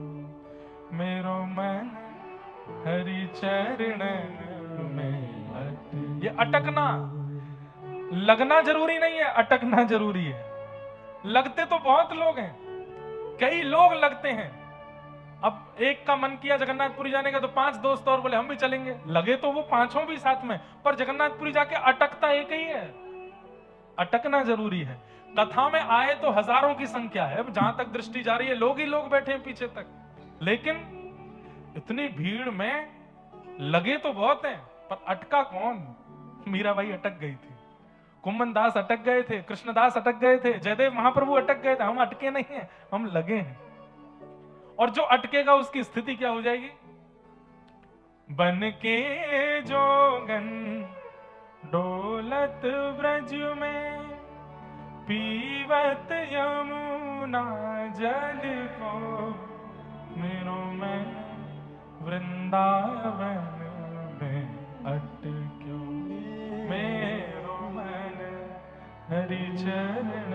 मेरो मन हरि चरण में अटक्यो। ये अटकना, लगना जरूरी नहीं है, अटकना जरूरी है। लगते तो बहुत लोग हैं, कई लोग लगते हैं। अब एक का मन किया जगन्नाथपुरी जाने का तो 5 दोस्त और बोले हम भी चलेंगे, लगे तो वो 5 भी साथ में, पर जगन्नाथपुरी जाके अटकता एक ही है। अटकना जरूरी है। कथा में आए तो हजारों की संख्या है, जहां तक दृष्टि जा रही है लोग ही लोग बैठे हैं पीछे तक, लेकिन इतनी भीड़ में लगे तो बहुत हैं, पर अटका कौन? मीराबाई अटक गई थी, कुंभन दास अटक गए थे, कृष्णदास अटक गए थे, जयदेव महाप्रभु अटक गए थे। हम अटके नहीं हैं, हम लगे हैं। और जो अटकेगा उसकी स्थिति क्या हो जाएगी? बन के जोगन डोलत ब्रज में, पीवत यमुना जल को, मेरो मैं वृंदावन में अटक्यो, मेरो मन हरि चरण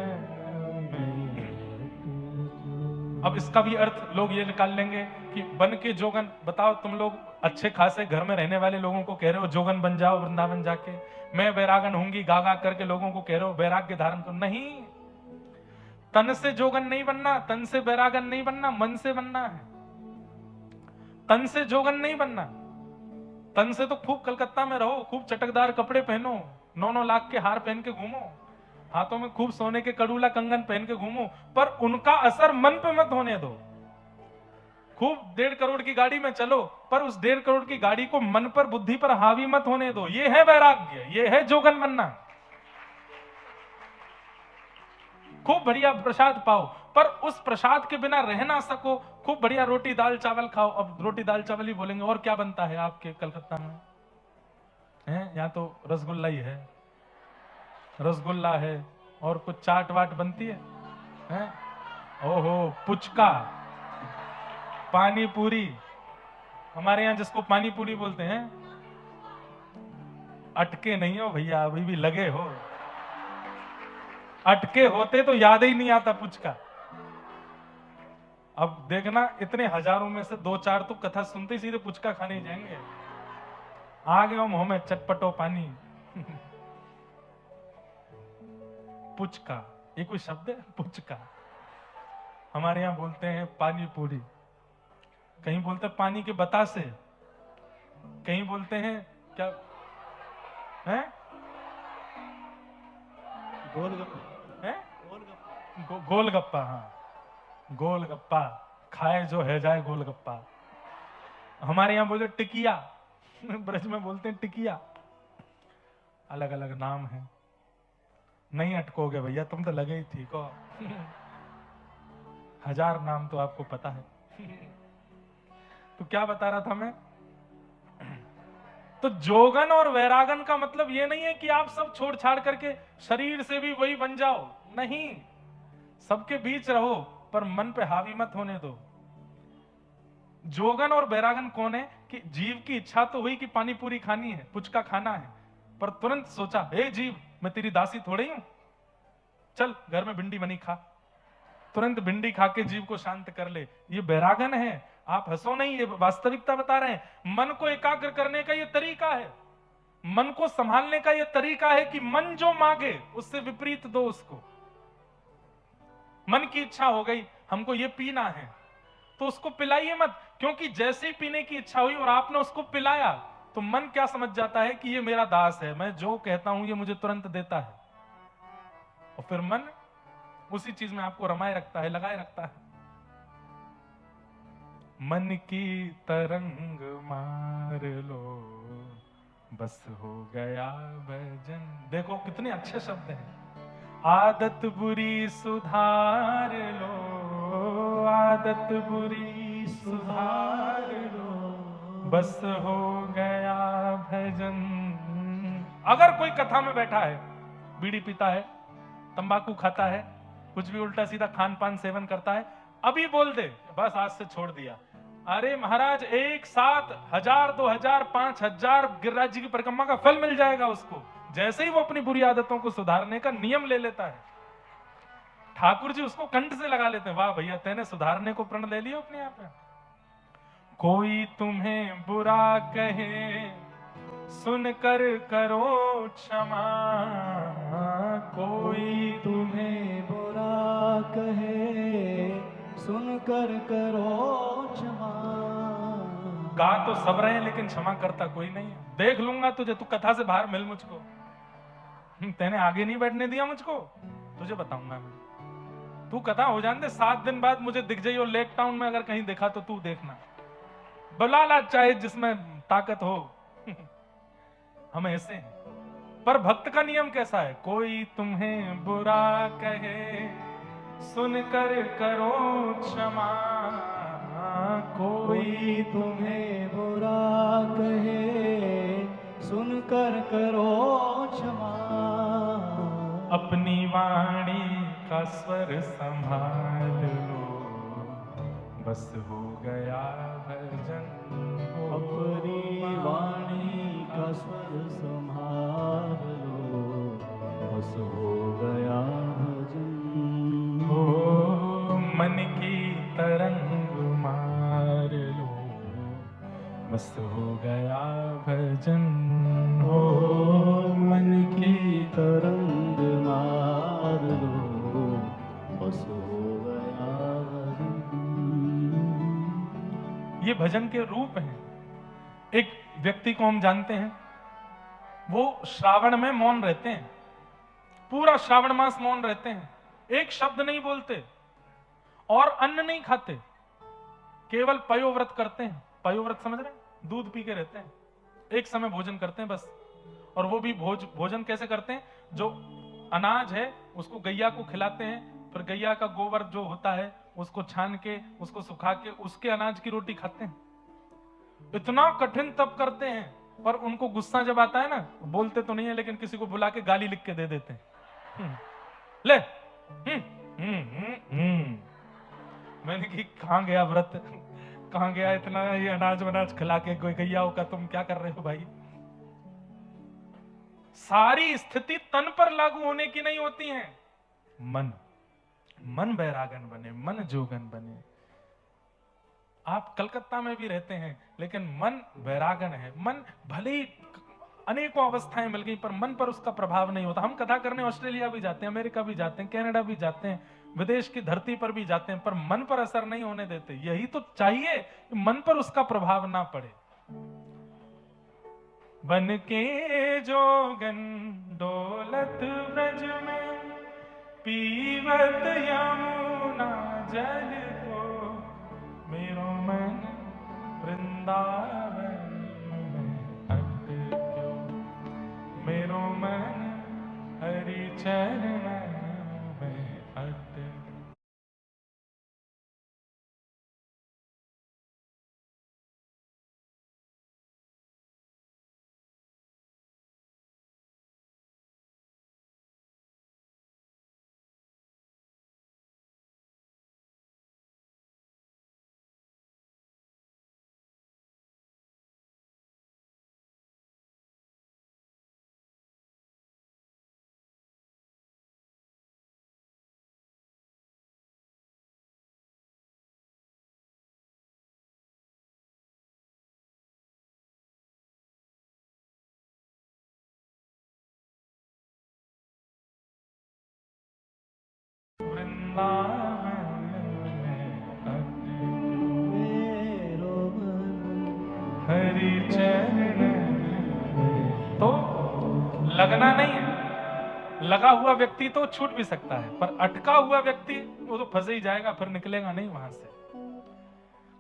में। अब इसका भी अर्थ लोग ये निकाल लेंगे कि बन के जोगन, बताओ तुम लोग अच्छे खासे घर में रहने वाले लोगों को कह रहे हो जोगन बन जाओ वृंदावन जाके, मैं बैरागन होंगी गा गा करके लोगों को कह रहे हो बैराग्य धारण करो। नहीं, तन से जोगन नहीं बनना, तन से बैरागन नहीं बनना, मन से बनना है। तन से जोगन नहीं बनना। तन से तो खूब कलकत्ता में रहो, खूब चटकदार कपड़े पहनो, 9-9 लाख के हार पहन के घूमो, हाथों में खूब सोने के कड़ूला कंगन पहन के घूमो, पर उनका असर मन पे मत होने दो। खूब 1.5 करोड़ की गाड़ी में चलो, पर उस 1.5 करोड़ की गाड़ी को मन पर बुद्धि पर हावी मत होने दो। ये है वैराग्य, ये है जोगन बनना। खूब बढ़िया प्रसाद पाओ, पर उस प्रसाद के बिना रह ना सको। खूब बढ़िया रोटी दाल चावल खाओ। अब रोटी दाल चावल ही बोलेंगे, और क्या बनता है आपके कलकत्ता में? है यहाँ तो रसगुल्ला ही है, रसगुल्ला है, और कुछ चाट वाट बनती है, हैं? ओहो, पुचका, पानी पूरी, हमारे यहाँ जिसको पानी पूरी बोलते हैं। अटके नहीं हो भैया, अभी भी लगे हो। अटके होते तो याद ही नहीं आता पुचका। अब देखना, इतने हजारों में से 2-4 तो कथा सुनते सीधे पुचका खाने जाएंगे। आ गया मुंह में चटपटो पानी। पुचका, ये कोई शब्द है? पुचका। हमारे यहां बोलते हैं पानी पूरी, कहीं बोलते हैं पानी के बतासे, कहीं बोलते हैं क्या है? गोलगप्पा है? गोलगप्पा, हाँ गोलगप्पा, खाए जो है जाए गोलगप्पा। हमारे यहां बोलते टिकिया, ब्रज में बोलते हैं टिकिया। अलग अलग नाम है, नहीं अटकोगे भैया, तुम तो लगे ही ठीक हो। हजार नाम तो आपको पता है। तो क्या बता रहा था मैं? तो जोगन और वैरागन का मतलब ये नहीं है कि आप सब छोड़ छाड़ करके शरीर से भी वही बन जाओ, नहीं, सबके बीच रहो पर मन पे हावी मत होने दो। जोगन और वैरागन कौन है? कि जीव की इच्छा तो हुई कि पानी पूरी खानी है, पुचका खाना है, पर तुरंत सोचा, हे जीव, मैं तेरी दासी थोड़ी हूं, चल घर में भिंडी बनी खा। तुरंत भिंडी खा के जीव को शांत कर ले, ये वैरागन है। आप हंसो नहीं, ये वास्तविकता बता रहे हैं। मन को एकाग्र करने का ये तरीका है, मन को संभालने का ये तरीका है कि मन जो मांगे उससे विपरीत दो उसको। मन की इच्छा हो गई हमको ये पीना है, तो उसको पिलाइए मत, क्योंकि जैसे ही पीने की इच्छा हुई और आपने उसको पिलाया तो मन क्या समझ जाता है कि ये मेरा दास है, मैं जो कहता हूं ये मुझे तुरंत देता है, और फिर मन उसी चीज में आपको रमाए रखता है, लगाए रखता है। मन की तरंग मार लो, बस हो गया भजन। देखो कितने अच्छे शब्द हैं। आदत बुरी सुधार लो, आदत बुरी सुधार लो, बस हो गया भजन। अगर कोई कथा में बैठा है, बीड़ी पीता है, तंबाकू खाता है, कुछ भी उल्टा सीधा खान पान सेवन करता है, अभी बोल दे बस आज से छोड़ दिया, अरे महाराज एक साथ 1000, 2000, 5000 गिरिराज जी की परिक्रमा का फल मिल जाएगा उसको, जैसे ही वो अपनी बुरी आदतों को सुधारने का नियम ले लेता है। ठाकुर जी उसको कंठ से लगा लेते हैं, वाह भैया तेने सुधारने को प्रण ले लिया अपने आप में। कोई तुम्हें बुरा कहे सुनकर करो क्षमा, कोई तुम्हें बुरा कहे सुनकर करो क्षमा। गा तो सब रहे हैं लेकिन क्षमा करता कोई नहीं है। देख लूंगा तुझे, तू कथा से बाहर मिल मुझको, तेने आगे नहीं बैठने दिया मुझको, तुझे बताऊंगा मैं। तू कथा हो जाने दे, 7 दिन बाद मुझे दिख जाइए लेक टाउन में अगर कहीं देखा तो तू देखना, बुला ला चाहे जिसमें ताकत हो। हम ऐसे हैं। पर भक्त का नियम कैसा है? कोई तुम्हें बुरा कहे सुनकर करो क्षमा, कोई तुम्हें बुरा कहे सुनकर करो क्षमा। अपनी वाणी का स्वर संभाल लो, बस हो गया भजन। अपनी वाणी का स्वर संभाल लो, बस हो गया भजन। हो मन की तरंग मार लो, बस हो गया भजन। हो मन की तरंग मार लो, बस हो गया भजन। ये भजन के रूप हैं। एक व्यक्ति को हम जानते हैं, वो श्रावण में मौन रहते हैं, पूरा श्रावण मास मौन रहते हैं, एक शब्द नहीं बोलते और अन्न नहीं खाते, केवल पयोव्रत करते हैं। पयोव्रत समझ रहे हैं? दूध पी के रहते हैं, एक समय भोजन करते हैं बस। और वो भी भोजन कैसे करते हैं? जो अनाज है उसको गैया को खिलाते हैं, फिर गैया का गोबर जो होता है उसको छान के, उसको सुखा के, उसके अनाज की रोटी खाते हैं। इतना कठिन तप करते हैं, पर उनको गुस्सा जब आता है ना, बोलते तो नहीं है लेकिन किसी को बुला के गाली लिख के दे देते हैं। ले मैंने कि कहां गया व्रत, कहां गया इतना ये अनाज वनाज खिला के गैया का, तुम क्या कर रहे हो भाई? सारी स्थिति तन पर लागू होने की नहीं होती है। मन वैरागन बने, मन जोगन बने। आप कलकत्ता में भी रहते हैं लेकिन मन वैरागन है, मन भले ही अनेकों अवस्थाएं मिल गई पर मन पर उसका प्रभाव नहीं होता। हम कथा करने ऑस्ट्रेलिया भी जाते हैं, अमेरिका भी जाते हैं, कनाडा भी जाते हैं, विदेश की धरती पर भी जाते हैं, पर मन पर असर नहीं होने देते। यही तो चाहिए कि मन पर उसका प्रभाव ना पड़े। बन के जोगन डोलत ब्रज में, पीवत यमुना जल को, मेरो मन वृंदावन में अटक्यो, मेरो मन हरि चरण में अटक्यो। वृंदावन में अटक्यो, मेरो मन हरि चरण में। तो लगना नहीं है, लगा हुआ व्यक्ति तो छूट भी सकता है, पर अटका हुआ व्यक्ति वो तो फंस ही जाएगा, फिर निकलेगा नहीं वहां से।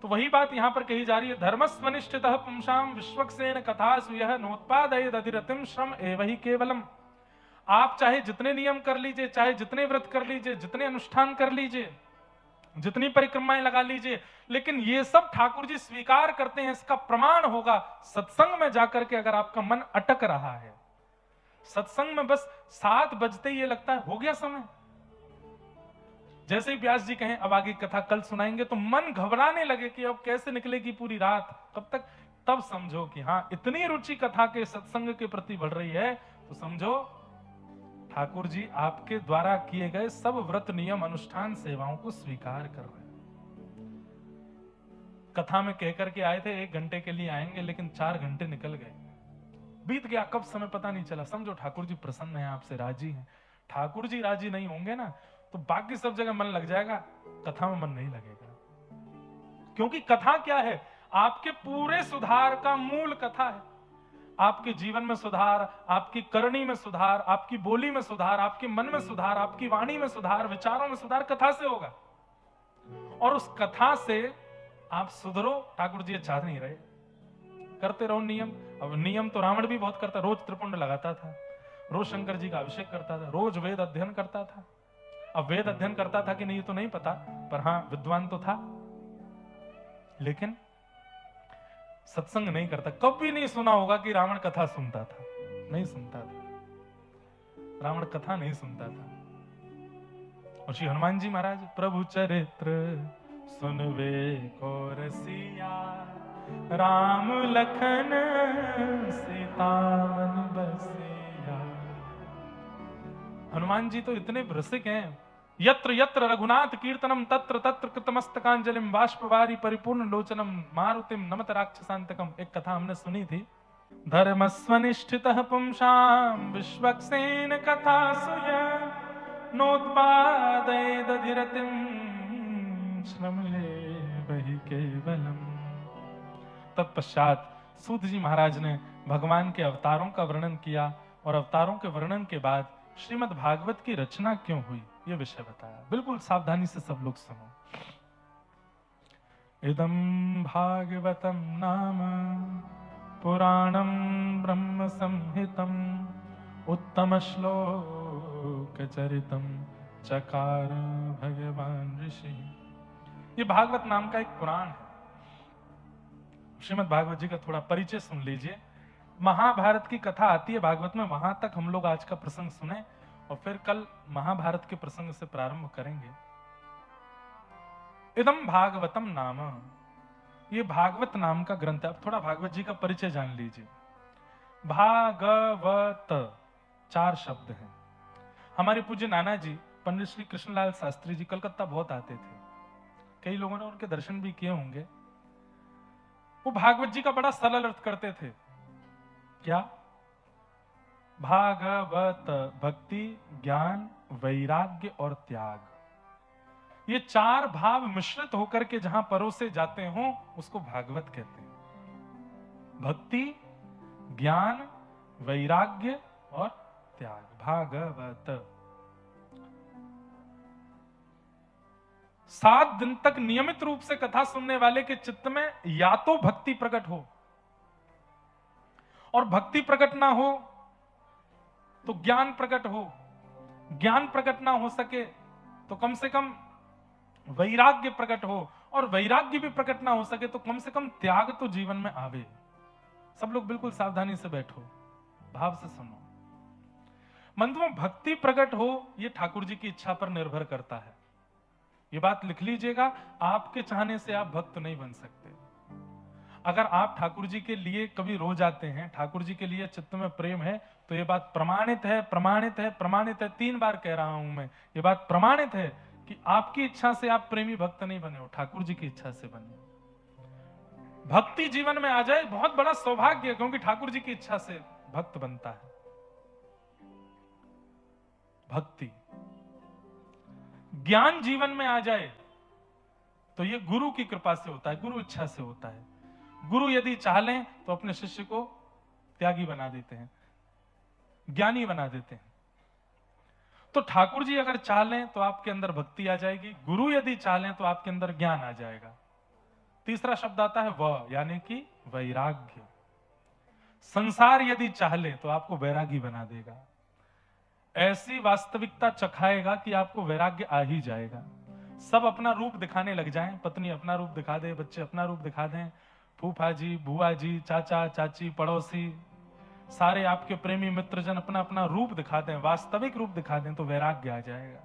तो वही बात यहां पर कही जा रही है, धर्मस्वनिष्ठितः पुंसाम विश्वक्सेन कथासु यह नोत्पादयेद अधिरतिम श्रम एव हि केवलम। आप चाहे जितने नियम कर लीजिए, चाहे जितने व्रत कर लीजिए, जितने अनुष्ठान कर लीजिए, जितनी परिक्रमाएं लगा लीजिए, लेकिन ये सब ठाकुर जी स्वीकार करते हैं। इसका प्रमाण होगा सत्संग में जाकर के, अगर आपका मन अटक रहा है सत्संग में, बस 7 बजते ही ये लगता है हो गया समय। जैसे ही व्यास जी कहें अब आगे कथा कल सुनाएंगे, तो मन घबराने लगे कि अब कैसे निकलेगी पूरी रात, कब तक, तब समझो कि हाँ इतनी रुचि कथा के सत्संग के प्रति बढ़ रही है, तो समझो ठाकुर जी आपके द्वारा किए गए सब व्रत नियम अनुष्ठान सेवाओं को स्वीकार कर रहे हैं। कथा में कहकर के आए थे 1 घंटे के लिए आएंगे, लेकिन 4 घंटे निकल गए, बीत गया, कब समय पता नहीं चला। समझो ठाकुर जी प्रसन्न हैं, आपसे राजी हैं। ठाकुर जी राजी नहीं होंगे ना, तो बाकी सब जगह मन लग जाएगा, कथा में मन नहीं लगेगा। क्योंकि कथा क्या है, आपके पूरे सुधार का मूल कथा है। आपके जीवन में सुधार, आपकी करनी में सुधार, आपकी बोली में सुधार, आपके मन में सुधार, आपकी वाणी में सुधार, विचारों में सुधार कथा से होगा। और उस कथा से आप सुधरो, ठाकुर जी चाह नहीं रहे। करते रहो नियम। अब नियम तो रावण भी बहुत करता, रोज त्रिपुंड लगाता था, रोज शंकर जी का अभिषेक करता था, रोज वेद अध्ययन करता था। अब वेद अध्ययन करता था कि नहीं तो नहीं पता, पर हाँ विद्वान तो था, लेकिन सत्संग नहीं करता। कभी नहीं सुना होगा कि रावण कथा सुनता था, नहीं सुनता था, रावण कथा नहीं सुनता था। और श्री हनुमान जी महाराज, प्रभु चरित्र सुनवे को रसिया, राम लखन सीता मन बसिया। हनुमान जी तो इतने रसिक हैं, यत्र यत्र रघुनाथ कीर्तनम तत्र तत्र कृतमस्तकांजलिम बाष्पवारी परिपूर्ण लोचनम मारुतिम नमत राक्षसांतकम। एक कथा हमने सुनी थी, धर्मस्वनिष्ठितः पुंसाम विश्वक्सेन कथा सुय नोत्पादयेदधिरतिम श्रमये वहि केवलम। तत्पश्चात सूत जी महाराज ने भगवान के अवतारों का वर्णन किया, और अवतारों के वर्णन के बाद श्रीमद् भागवत की रचना क्यों हुई ये विषय बताया। बिल्कुल सावधानी से सब लोग सुनो। इदं भागवतम नाम पुराणम ब्रह्म संहितम उत्तम श्लोक चरितम चकार भगवान ऋषि। ये भागवत नाम का एक पुराण है। श्रीमद् भागवत जी का थोड़ा परिचय सुन लीजिए। महाभारत की कथा आती है भागवत में, वहां तक हम लोग आज का प्रसंग सुने और फिर कल महाभारत के प्रसंग से प्रारंभ करेंगे। इदम भागवतम नाम, ये भागवत नाम का ग्रंथ है। अब थोड़ा भागवत जी का परिचय जान लीजिए। भागवत 4 शब्द हैं। हमारे पूज्य नाना जी पंडित श्री कृष्णलाल शास्त्री जी कलकत्ता बहुत आते थे, कई लोगों ने उनके दर्शन भी किए होंगे। वो भागवत जी का बड़ा सरल अर्थ करते थे। क्या? भागवत भक्ति, ज्ञान, वैराग्य और त्याग, ये चार भाव मिश्रित होकर के जहां परोसे जाते हो उसको भागवत कहते हैं। भक्ति, ज्ञान, वैराग्य और त्याग, भागवत। 7 दिन तक नियमित रूप से कथा सुनने वाले के चित्त में या तो भक्ति प्रकट हो, और भक्ति प्रकट ना हो तो ज्ञान प्रकट हो, ज्ञान प्रकट ना हो सके तो कम से कम वैराग्य प्रकट हो, और वैराग्य भी प्रकट ना हो सके तो कम से कम त्याग तो जीवन में आवे। सब लोग बिल्कुल सावधानी से बैठो, भाव से सुनो। बंधुओं, भक्ति प्रकट हो ये ठाकुर जी की इच्छा पर निर्भर करता है। ये बात लिख लीजिएगा, आपके चाहने से आप भक्त नहीं बन सकते। अगर आप ठाकुर जी के लिए कभी रो जाते हैं, ठाकुर जी के लिए चित्त में प्रेम है, तो ये बात प्रमाणित है, प्रमाणित है, प्रमाणित है, 3 बार कह रहा हूं मैं, ये बात प्रमाणित है कि आपकी इच्छा से आप प्रेमी भक्त नहीं बने हो, ठाकुर जी की इच्छा से बने हो। भक्ति जीवन में आ जाए बहुत बड़ा सौभाग्य है, क्योंकि ठाकुर जी की इच्छा से भक्त बनता है। भक्ति, ज्ञान जीवन में आ जाए तो ये गुरु की कृपा से होता है, गुरु इच्छा से होता है। गुरु यदि चाह लें तो अपने शिष्य को त्यागी बना देते हैं, ज्ञानी बना देते हैं। तो ठाकुर जी अगर चाह लें तो आपके अंदर भक्ति आ जाएगी, गुरु यदि चाह लें तो आपके अंदर ज्ञान आ जाएगा। तीसरा शब्द आता है व, यानी कि वैराग्य। संसार यदि चाह ले तो आपको वैरागी बना देगा, ऐसी वास्तविकता चखाएगा कि आपको वैराग्य आ ही जाएगा। सब अपना रूप दिखाने लग जाएं, पत्नी अपना रूप दिखा दे, बच्चे अपना रूप दिखा दें, फूफा जी, बुआ जी, चाचा चाची, पड़ोसी, सारे आपके प्रेमी मित्रजन अपना अपना रूप दिखा दें, वास्तविक रूप दिखा दें, तो वैराग्य आ जाएगा।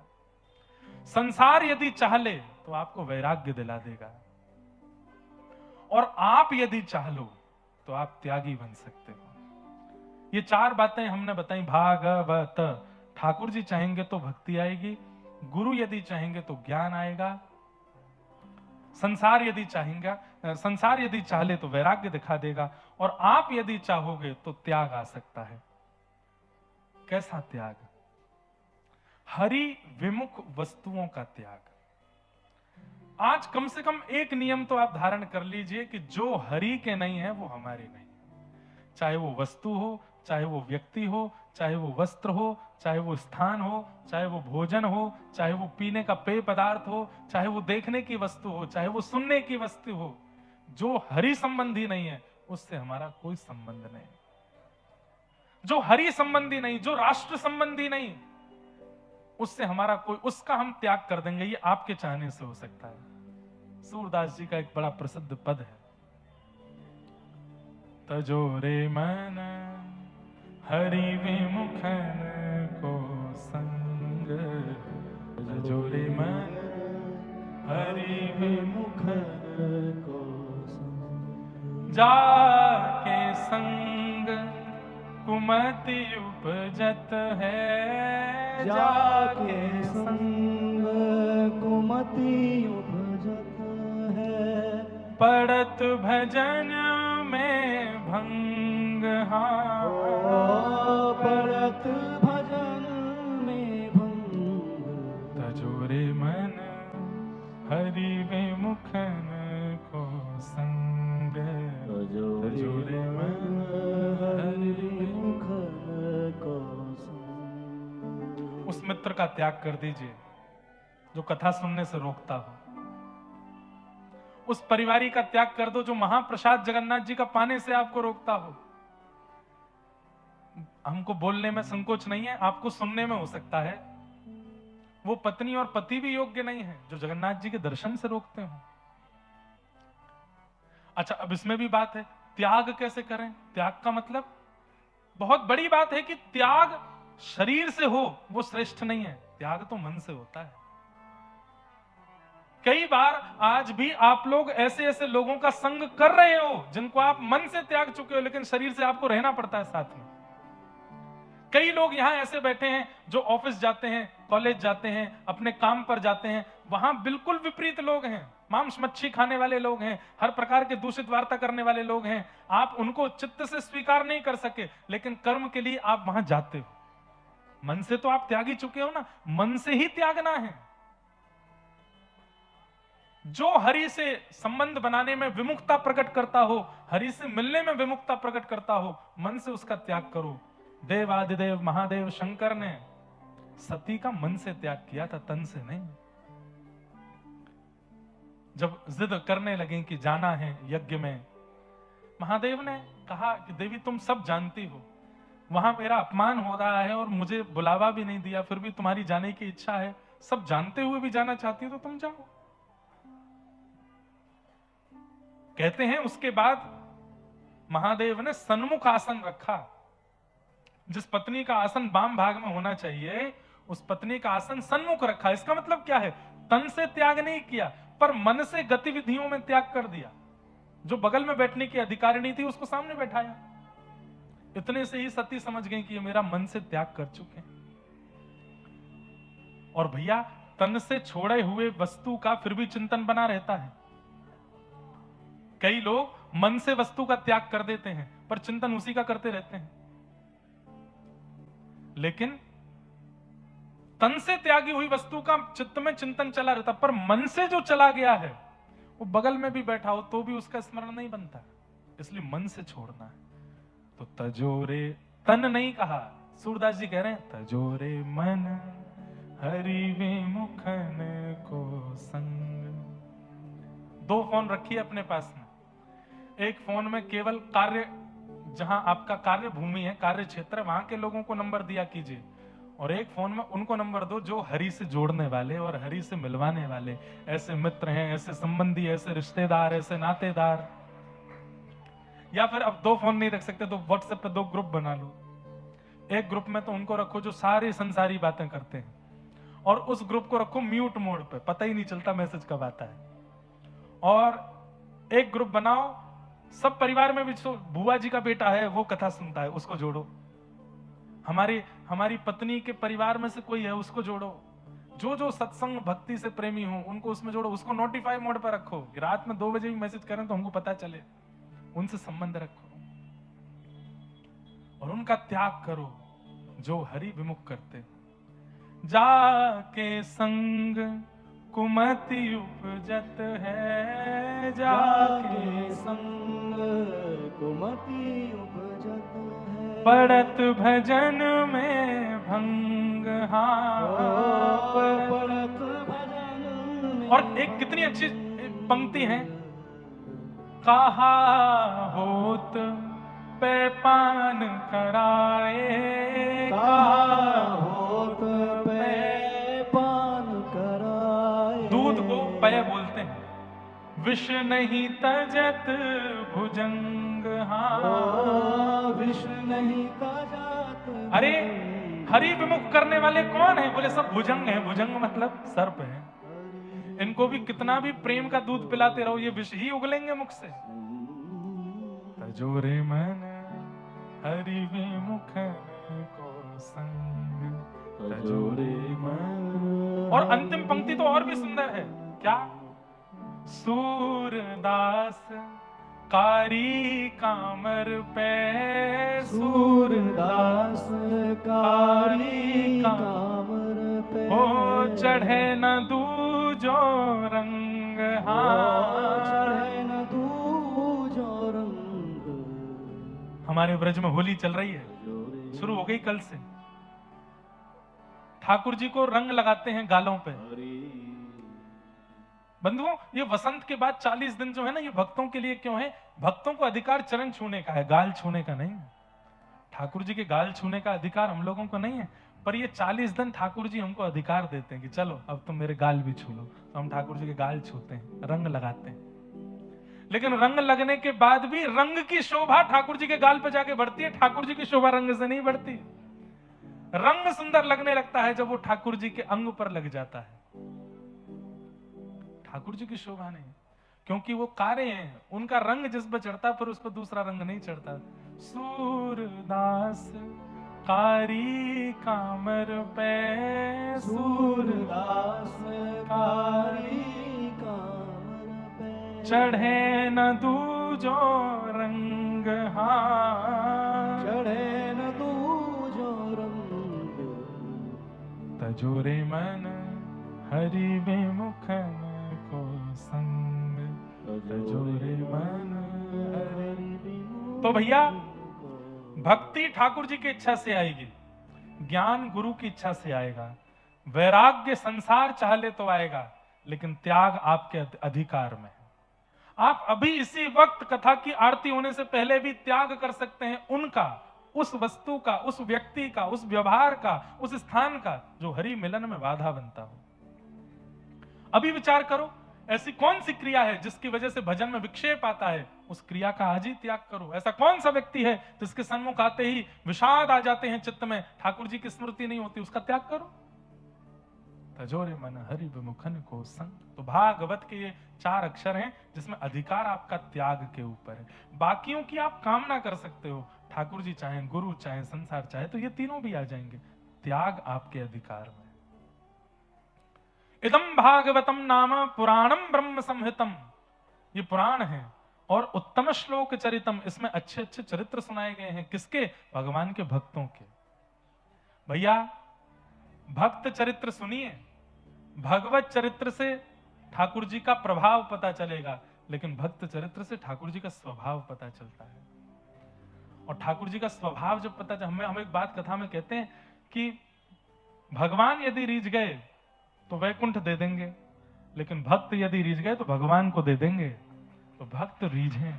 संसार यदि चाह ले तो आपको वैराग्य दिला देगा, और आप यदि चाह लो तो आप त्यागी बन सकते हो। ये 4 बातें हमने बताई। भागवत, ठाकुर जी चाहेंगे तो भक्ति आएगी, गुरु यदि चाहेंगे तो ज्ञान आएगा, संसार यदि चाह ले तो वैराग्य दिखा देगा, और आप यदि चाहोगे तो त्याग आ सकता है। कैसा त्याग? हरि विमुख वस्तुओं का त्याग। आज कम से कम एक नियम तो आप धारण कर लीजिए कि जो हरि के नहीं है वो हमारे नहीं है। चाहे वो वस्तु हो, चाहे वो व्यक्ति हो, चाहे वो वस्त्र हो, चाहे वो स्थान हो, चाहे वो भोजन हो, चाहे वो पीने का पेय पदार्थ हो, चाहे वो देखने की वस्तु हो, चाहे वो सुनने की वस्तु हो, जो हरि संबंधी नहीं है उससे हमारा कोई संबंध नहीं। जो हरि संबंधी नहीं, जो राष्ट्र संबंधी नहीं, उससे हमारा कोई, उसका हम त्याग कर देंगे। ये आपके चाहने से हो सकता है। सूरदास जी का एक बड़ा प्रसिद्ध पद है, तजोरे मन हरि विमुखन को संग, तजोरे मन हरि विमुखन को संग, जाके संग कुमति उपजत है, जाके संग कुमति उपजत है, पड़त भजन में भंग। हाँ, पड़त भजन में भंग, तजोरे मन हरि विमुखन को संग, तजोरे मन हरि विमुखन को संग। उस मित्र का त्याग कर दीजिए जो कथा सुनने से रोकता हो। उस परिवारी का त्याग कर दो जो महाप्रसाद जगन्नाथ जी का पाने से आपको रोकता हो। हमको बोलने में संकोच नहीं है, आपको सुनने में हो सकता है। वो पत्नी और पति भी योग्य नहीं है जो जगन्नाथ जी के दर्शन से रोकते हो। अच्छा, अब इसमें भी बात है, त्याग कैसे करें? त्याग का मतलब बहुत बड़ी बात है कि त्याग शरीर से हो वो श्रेष्ठ नहीं है, त्याग तो मन से होता है। कई बार आज भी आप लोग ऐसे ऐसे लोगों का संग कर रहे हो जिनको आप मन से त्याग चुके हो, लेकिन शरीर से आपको रहना पड़ता है साथ में। कई लोग यहां ऐसे बैठे हैं जो ऑफिस जाते हैं, कॉलेज जाते हैं, अपने काम पर जाते हैं, वहां बिल्कुल विपरीत लोग हैं। मांस मच्छी खाने वाले लोग हैं, हर प्रकार के दूषित वार्ता करने वाले लोग हैं, आप उनको चित्त से स्वीकार नहीं कर सके, लेकिन कर्म के लिए आप वहां जाते हो। मन से तो आप त्यागी चुके हो ना, मन से ही त्यागना है। जो हरि से संबंध बनाने में विमुखता प्रकट करता हो, हरि से मिलने में विमुखता प्रकट करता हो, मन से उसका त्याग करो। देवादिदेव महादेव शंकर ने सती का मन से त्याग किया था, तन से नहीं। जब जिद करने लगे कि जाना है यज्ञ में, महादेव ने कहा कि देवी तुम सब जानती हो, वहां मेरा अपमान हो रहा है और मुझे बुलावा भी नहीं दिया, फिर भी तुम्हारी जाने की इच्छा है, सब जानते हुए भी जाना चाहती हो तो तुम जाओ। कहते हैं उसके बाद महादेव ने सन्मुख आसन रखा। जिस पत्नी का आसन वाम भाग में होना चाहिए, उस पत्नी का आसन सन्मुख रखा। इसका मतलब क्या है? तन से त्याग नहीं किया, पर मन से गतिविधियों में त्याग कर दिया। जो बगल में बैठने की अधिकारिणी थी उसको सामने बैठाया। इतने से ही सती समझ गई कि ये मेरा मन से त्याग कर चुके हैं। और भैया, तन से छोड़े हुए वस्तु का फिर भी चिंतन बना रहता है। कई लोग मन से वस्तु का त्याग कर देते हैं, पर चिंतन उसी का करते रहते हैं। लेकिन तन से त्यागी हुई वस्तु का चित्त में चिंतन चला रहता, पर मन से जो चला गया है, वो बगल में भी बैठा हो तो भी उसका स्मरण नहीं बनता। इसलिए मन से छोड़ना है। तो तजोरे, तन नहीं कहा, सूरदास जी कह रहे हैं तजोरे मन हरि विमुखन को संग। 2 फोन रखिए अपने पास में। एक फोन में केवल कार्य, जहां आपका कार्य भूमि है, कार्य क्षेत्र, वहां के लोगों को नंबर दिया कीजिए, और एक फोन में उनको नंबर दो जो हरि से जोड़ने वाले और हरि से मिलवाने वाले ऐसे मित्र हैं, ऐसे संबंधी, ऐसे रिश्तेदार, ऐसे नातेदार। या फिर अब 2 फोन नहीं रख सकते तो व्हाट्सएप पे 2 ग्रुप बना लो। एक ग्रुप में तो उनको रखो जो सारी संसारी बातें करते हैं, और उस ग्रुप को रखो म्यूट मोड पे, पता ही नहीं चलता मैसेज कब आता है। और एक ग्रुप बनाओ सब परिवार में भी, बुआ जी का बेटा है वो कथा सुनता है, उसको जोड़ो। हमारी पत्नी के परिवार में से कोई है, उसको जोड़ो। जो सत्संग भक्ति से प्रेमी हो उनको उसमें जोड़ो। उसको नोटिफाई मोड पर रखो, रात में 2 बजे भी मैसेज करें तो हमको पता चले। उनसे संबंध रखो और उनका त्याग करो जो हरि विमुख करते। जाके संग कुमति उपजत है, जाके संग कुमति उपजत है, पड़त भजन में भंग। हाँ, पड़त भजन में। और एक कितनी अच्छी पंक्ति है, कहा होत पे पान कराए, कहा होत पे पान कराए। दूध को पय बोलते हैं। विष नहीं तजत भुजंग। हाँ, विष नहीं तजत। अरे हरि विमुख करने वाले कौन है? बोले सब भुजंग है। भुजंग मतलब सर्प है। इनको भी कितना भी प्रेम का दूध पिलाते रहो, ये विष ही उगलेंगे मुख से। तजोरे मन हरि विमुख को संग, तजोरे मन। और अंतिम पंक्ति तो और भी सुंदर है, क्या? सूरदास कारी कामर पे, सूरदास कारी कामर पे। ओ चढ़े न दूजो रंग। हाँ, चढ़े न दूजो रंग। हमारे ब्रज में होली चल रही है, शुरू हो गई कल से। ठाकुर जी को रंग लगाते हैं गालों पे। बंधुओं, ये वसंत के बाद 40 दिन जो है ना, ये भक्तों के लिए क्यों है? भक्तों को अधिकार चरण छूने का है, गाल छूने का नहीं है। ठाकुर जी के गाल छूने का अधिकार हम लोगों को नहीं है, पर ये 40 दिन ठाकुर जी हमको अधिकार देते हैं कि चलो अब तुम मेरे गाल भी छू लो। तो हम ठाकुर जी के गाल छूते हैं, रंग लगाते हैं। लेकिन रंग लगने के बाद भी रंग की शोभा ठाकुर जी के गाल पे जाके बढ़ती है। ठाकुर जी की शोभा रंग से नहीं बढ़ती। रंग सुंदर लगने लगता है जब वो ठाकुर जी के अंग पर लग जाता है। ठाकुर जी की शोभा नहीं, क्योंकि वो कारे हैं, उनका रंग जिस पर चढ़ता फिर उस पर दूसरा रंग नहीं चढ़ता। सूरदास कारी कामर पे, सूरदास कारी कामर चढ़े न दूजो रंग, हाँ चढ़े न दूजो रंग, तजोरे मन हरि विमुखन को संग, तजोरे मन हरि। तो भैया भक्ति ठाकुर जी की इच्छा से आएगी, ज्ञान गुरु की इच्छा से आएगा, वैराग्य संसार चाह ले तो आएगा, लेकिन त्याग आपके अधिकार में है। आप अभी इसी वक्त कथा की आरती होने से पहले भी त्याग कर सकते हैं उनका, उस वस्तु का, उस व्यक्ति का, उस व्यवहार का, उस स्थान का जो हरि मिलन में बाधा बनता हो। अभी विचार करो, ऐसी कौन सी क्रिया है जिसकी वजह से भजन में विक्षेप आता है, उस क्रिया का आज ही त्याग करो। ऐसा कौन सा व्यक्ति है जिसके सन्मुख आते ही विषाद आ जाते हैं चित्त में, ठाकुर जी की स्मृति नहीं होती, उसका त्याग करो। तजोरे मन हरि विमुखन को संग। तो भागवत के ये 4 अक्षर हैं जिसमें अधिकार आपका त्याग के ऊपर है। बाकियों की आप कामना कर सकते हो, ठाकुर जी चाहे, गुरु चाहे, संसार चाहे, तो ये तीनों भी आ जाएंगे, त्याग आपके अधिकार में। इदम भागवतम नाम पुराणम ब्रह्म संहितम, ये पुराण है और उत्तम श्लोक चरितम, इसमें अच्छे अच्छे चरित्र सुनाए गए हैं। किसके? भगवान के भक्तों के। भैया भक्त चरित्र सुनिए, भगवत चरित्र से ठाकुर जी का प्रभाव पता चलेगा, लेकिन भक्त चरित्र से ठाकुर जी का स्वभाव पता चलता है। और ठाकुर जी का स्वभाव जब पता चल, हम एक बात कथा में कहते हैं कि भगवान यदि रीझ गए तो वैकुंठ दे देंगे, लेकिन भक्त यदि रीझ गए तो भगवान को दे देंगे। तो भक्त रीझें,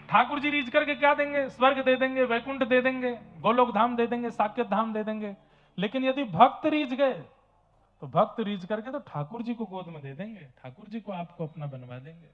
ठाकुर जी रीझ करके क्या देंगे? स्वर्ग दे देंगे, वैकुंठ दे देंगे, गोलोक धाम दे देंगे, साकेत धाम दे देंगे। लेकिन यदि भक्त रीझ गए तो भक्त रीझ करके तो ठाकुर जी को गोद में दे देंगे, ठाकुर जी को आपको अपना बनवा देंगे।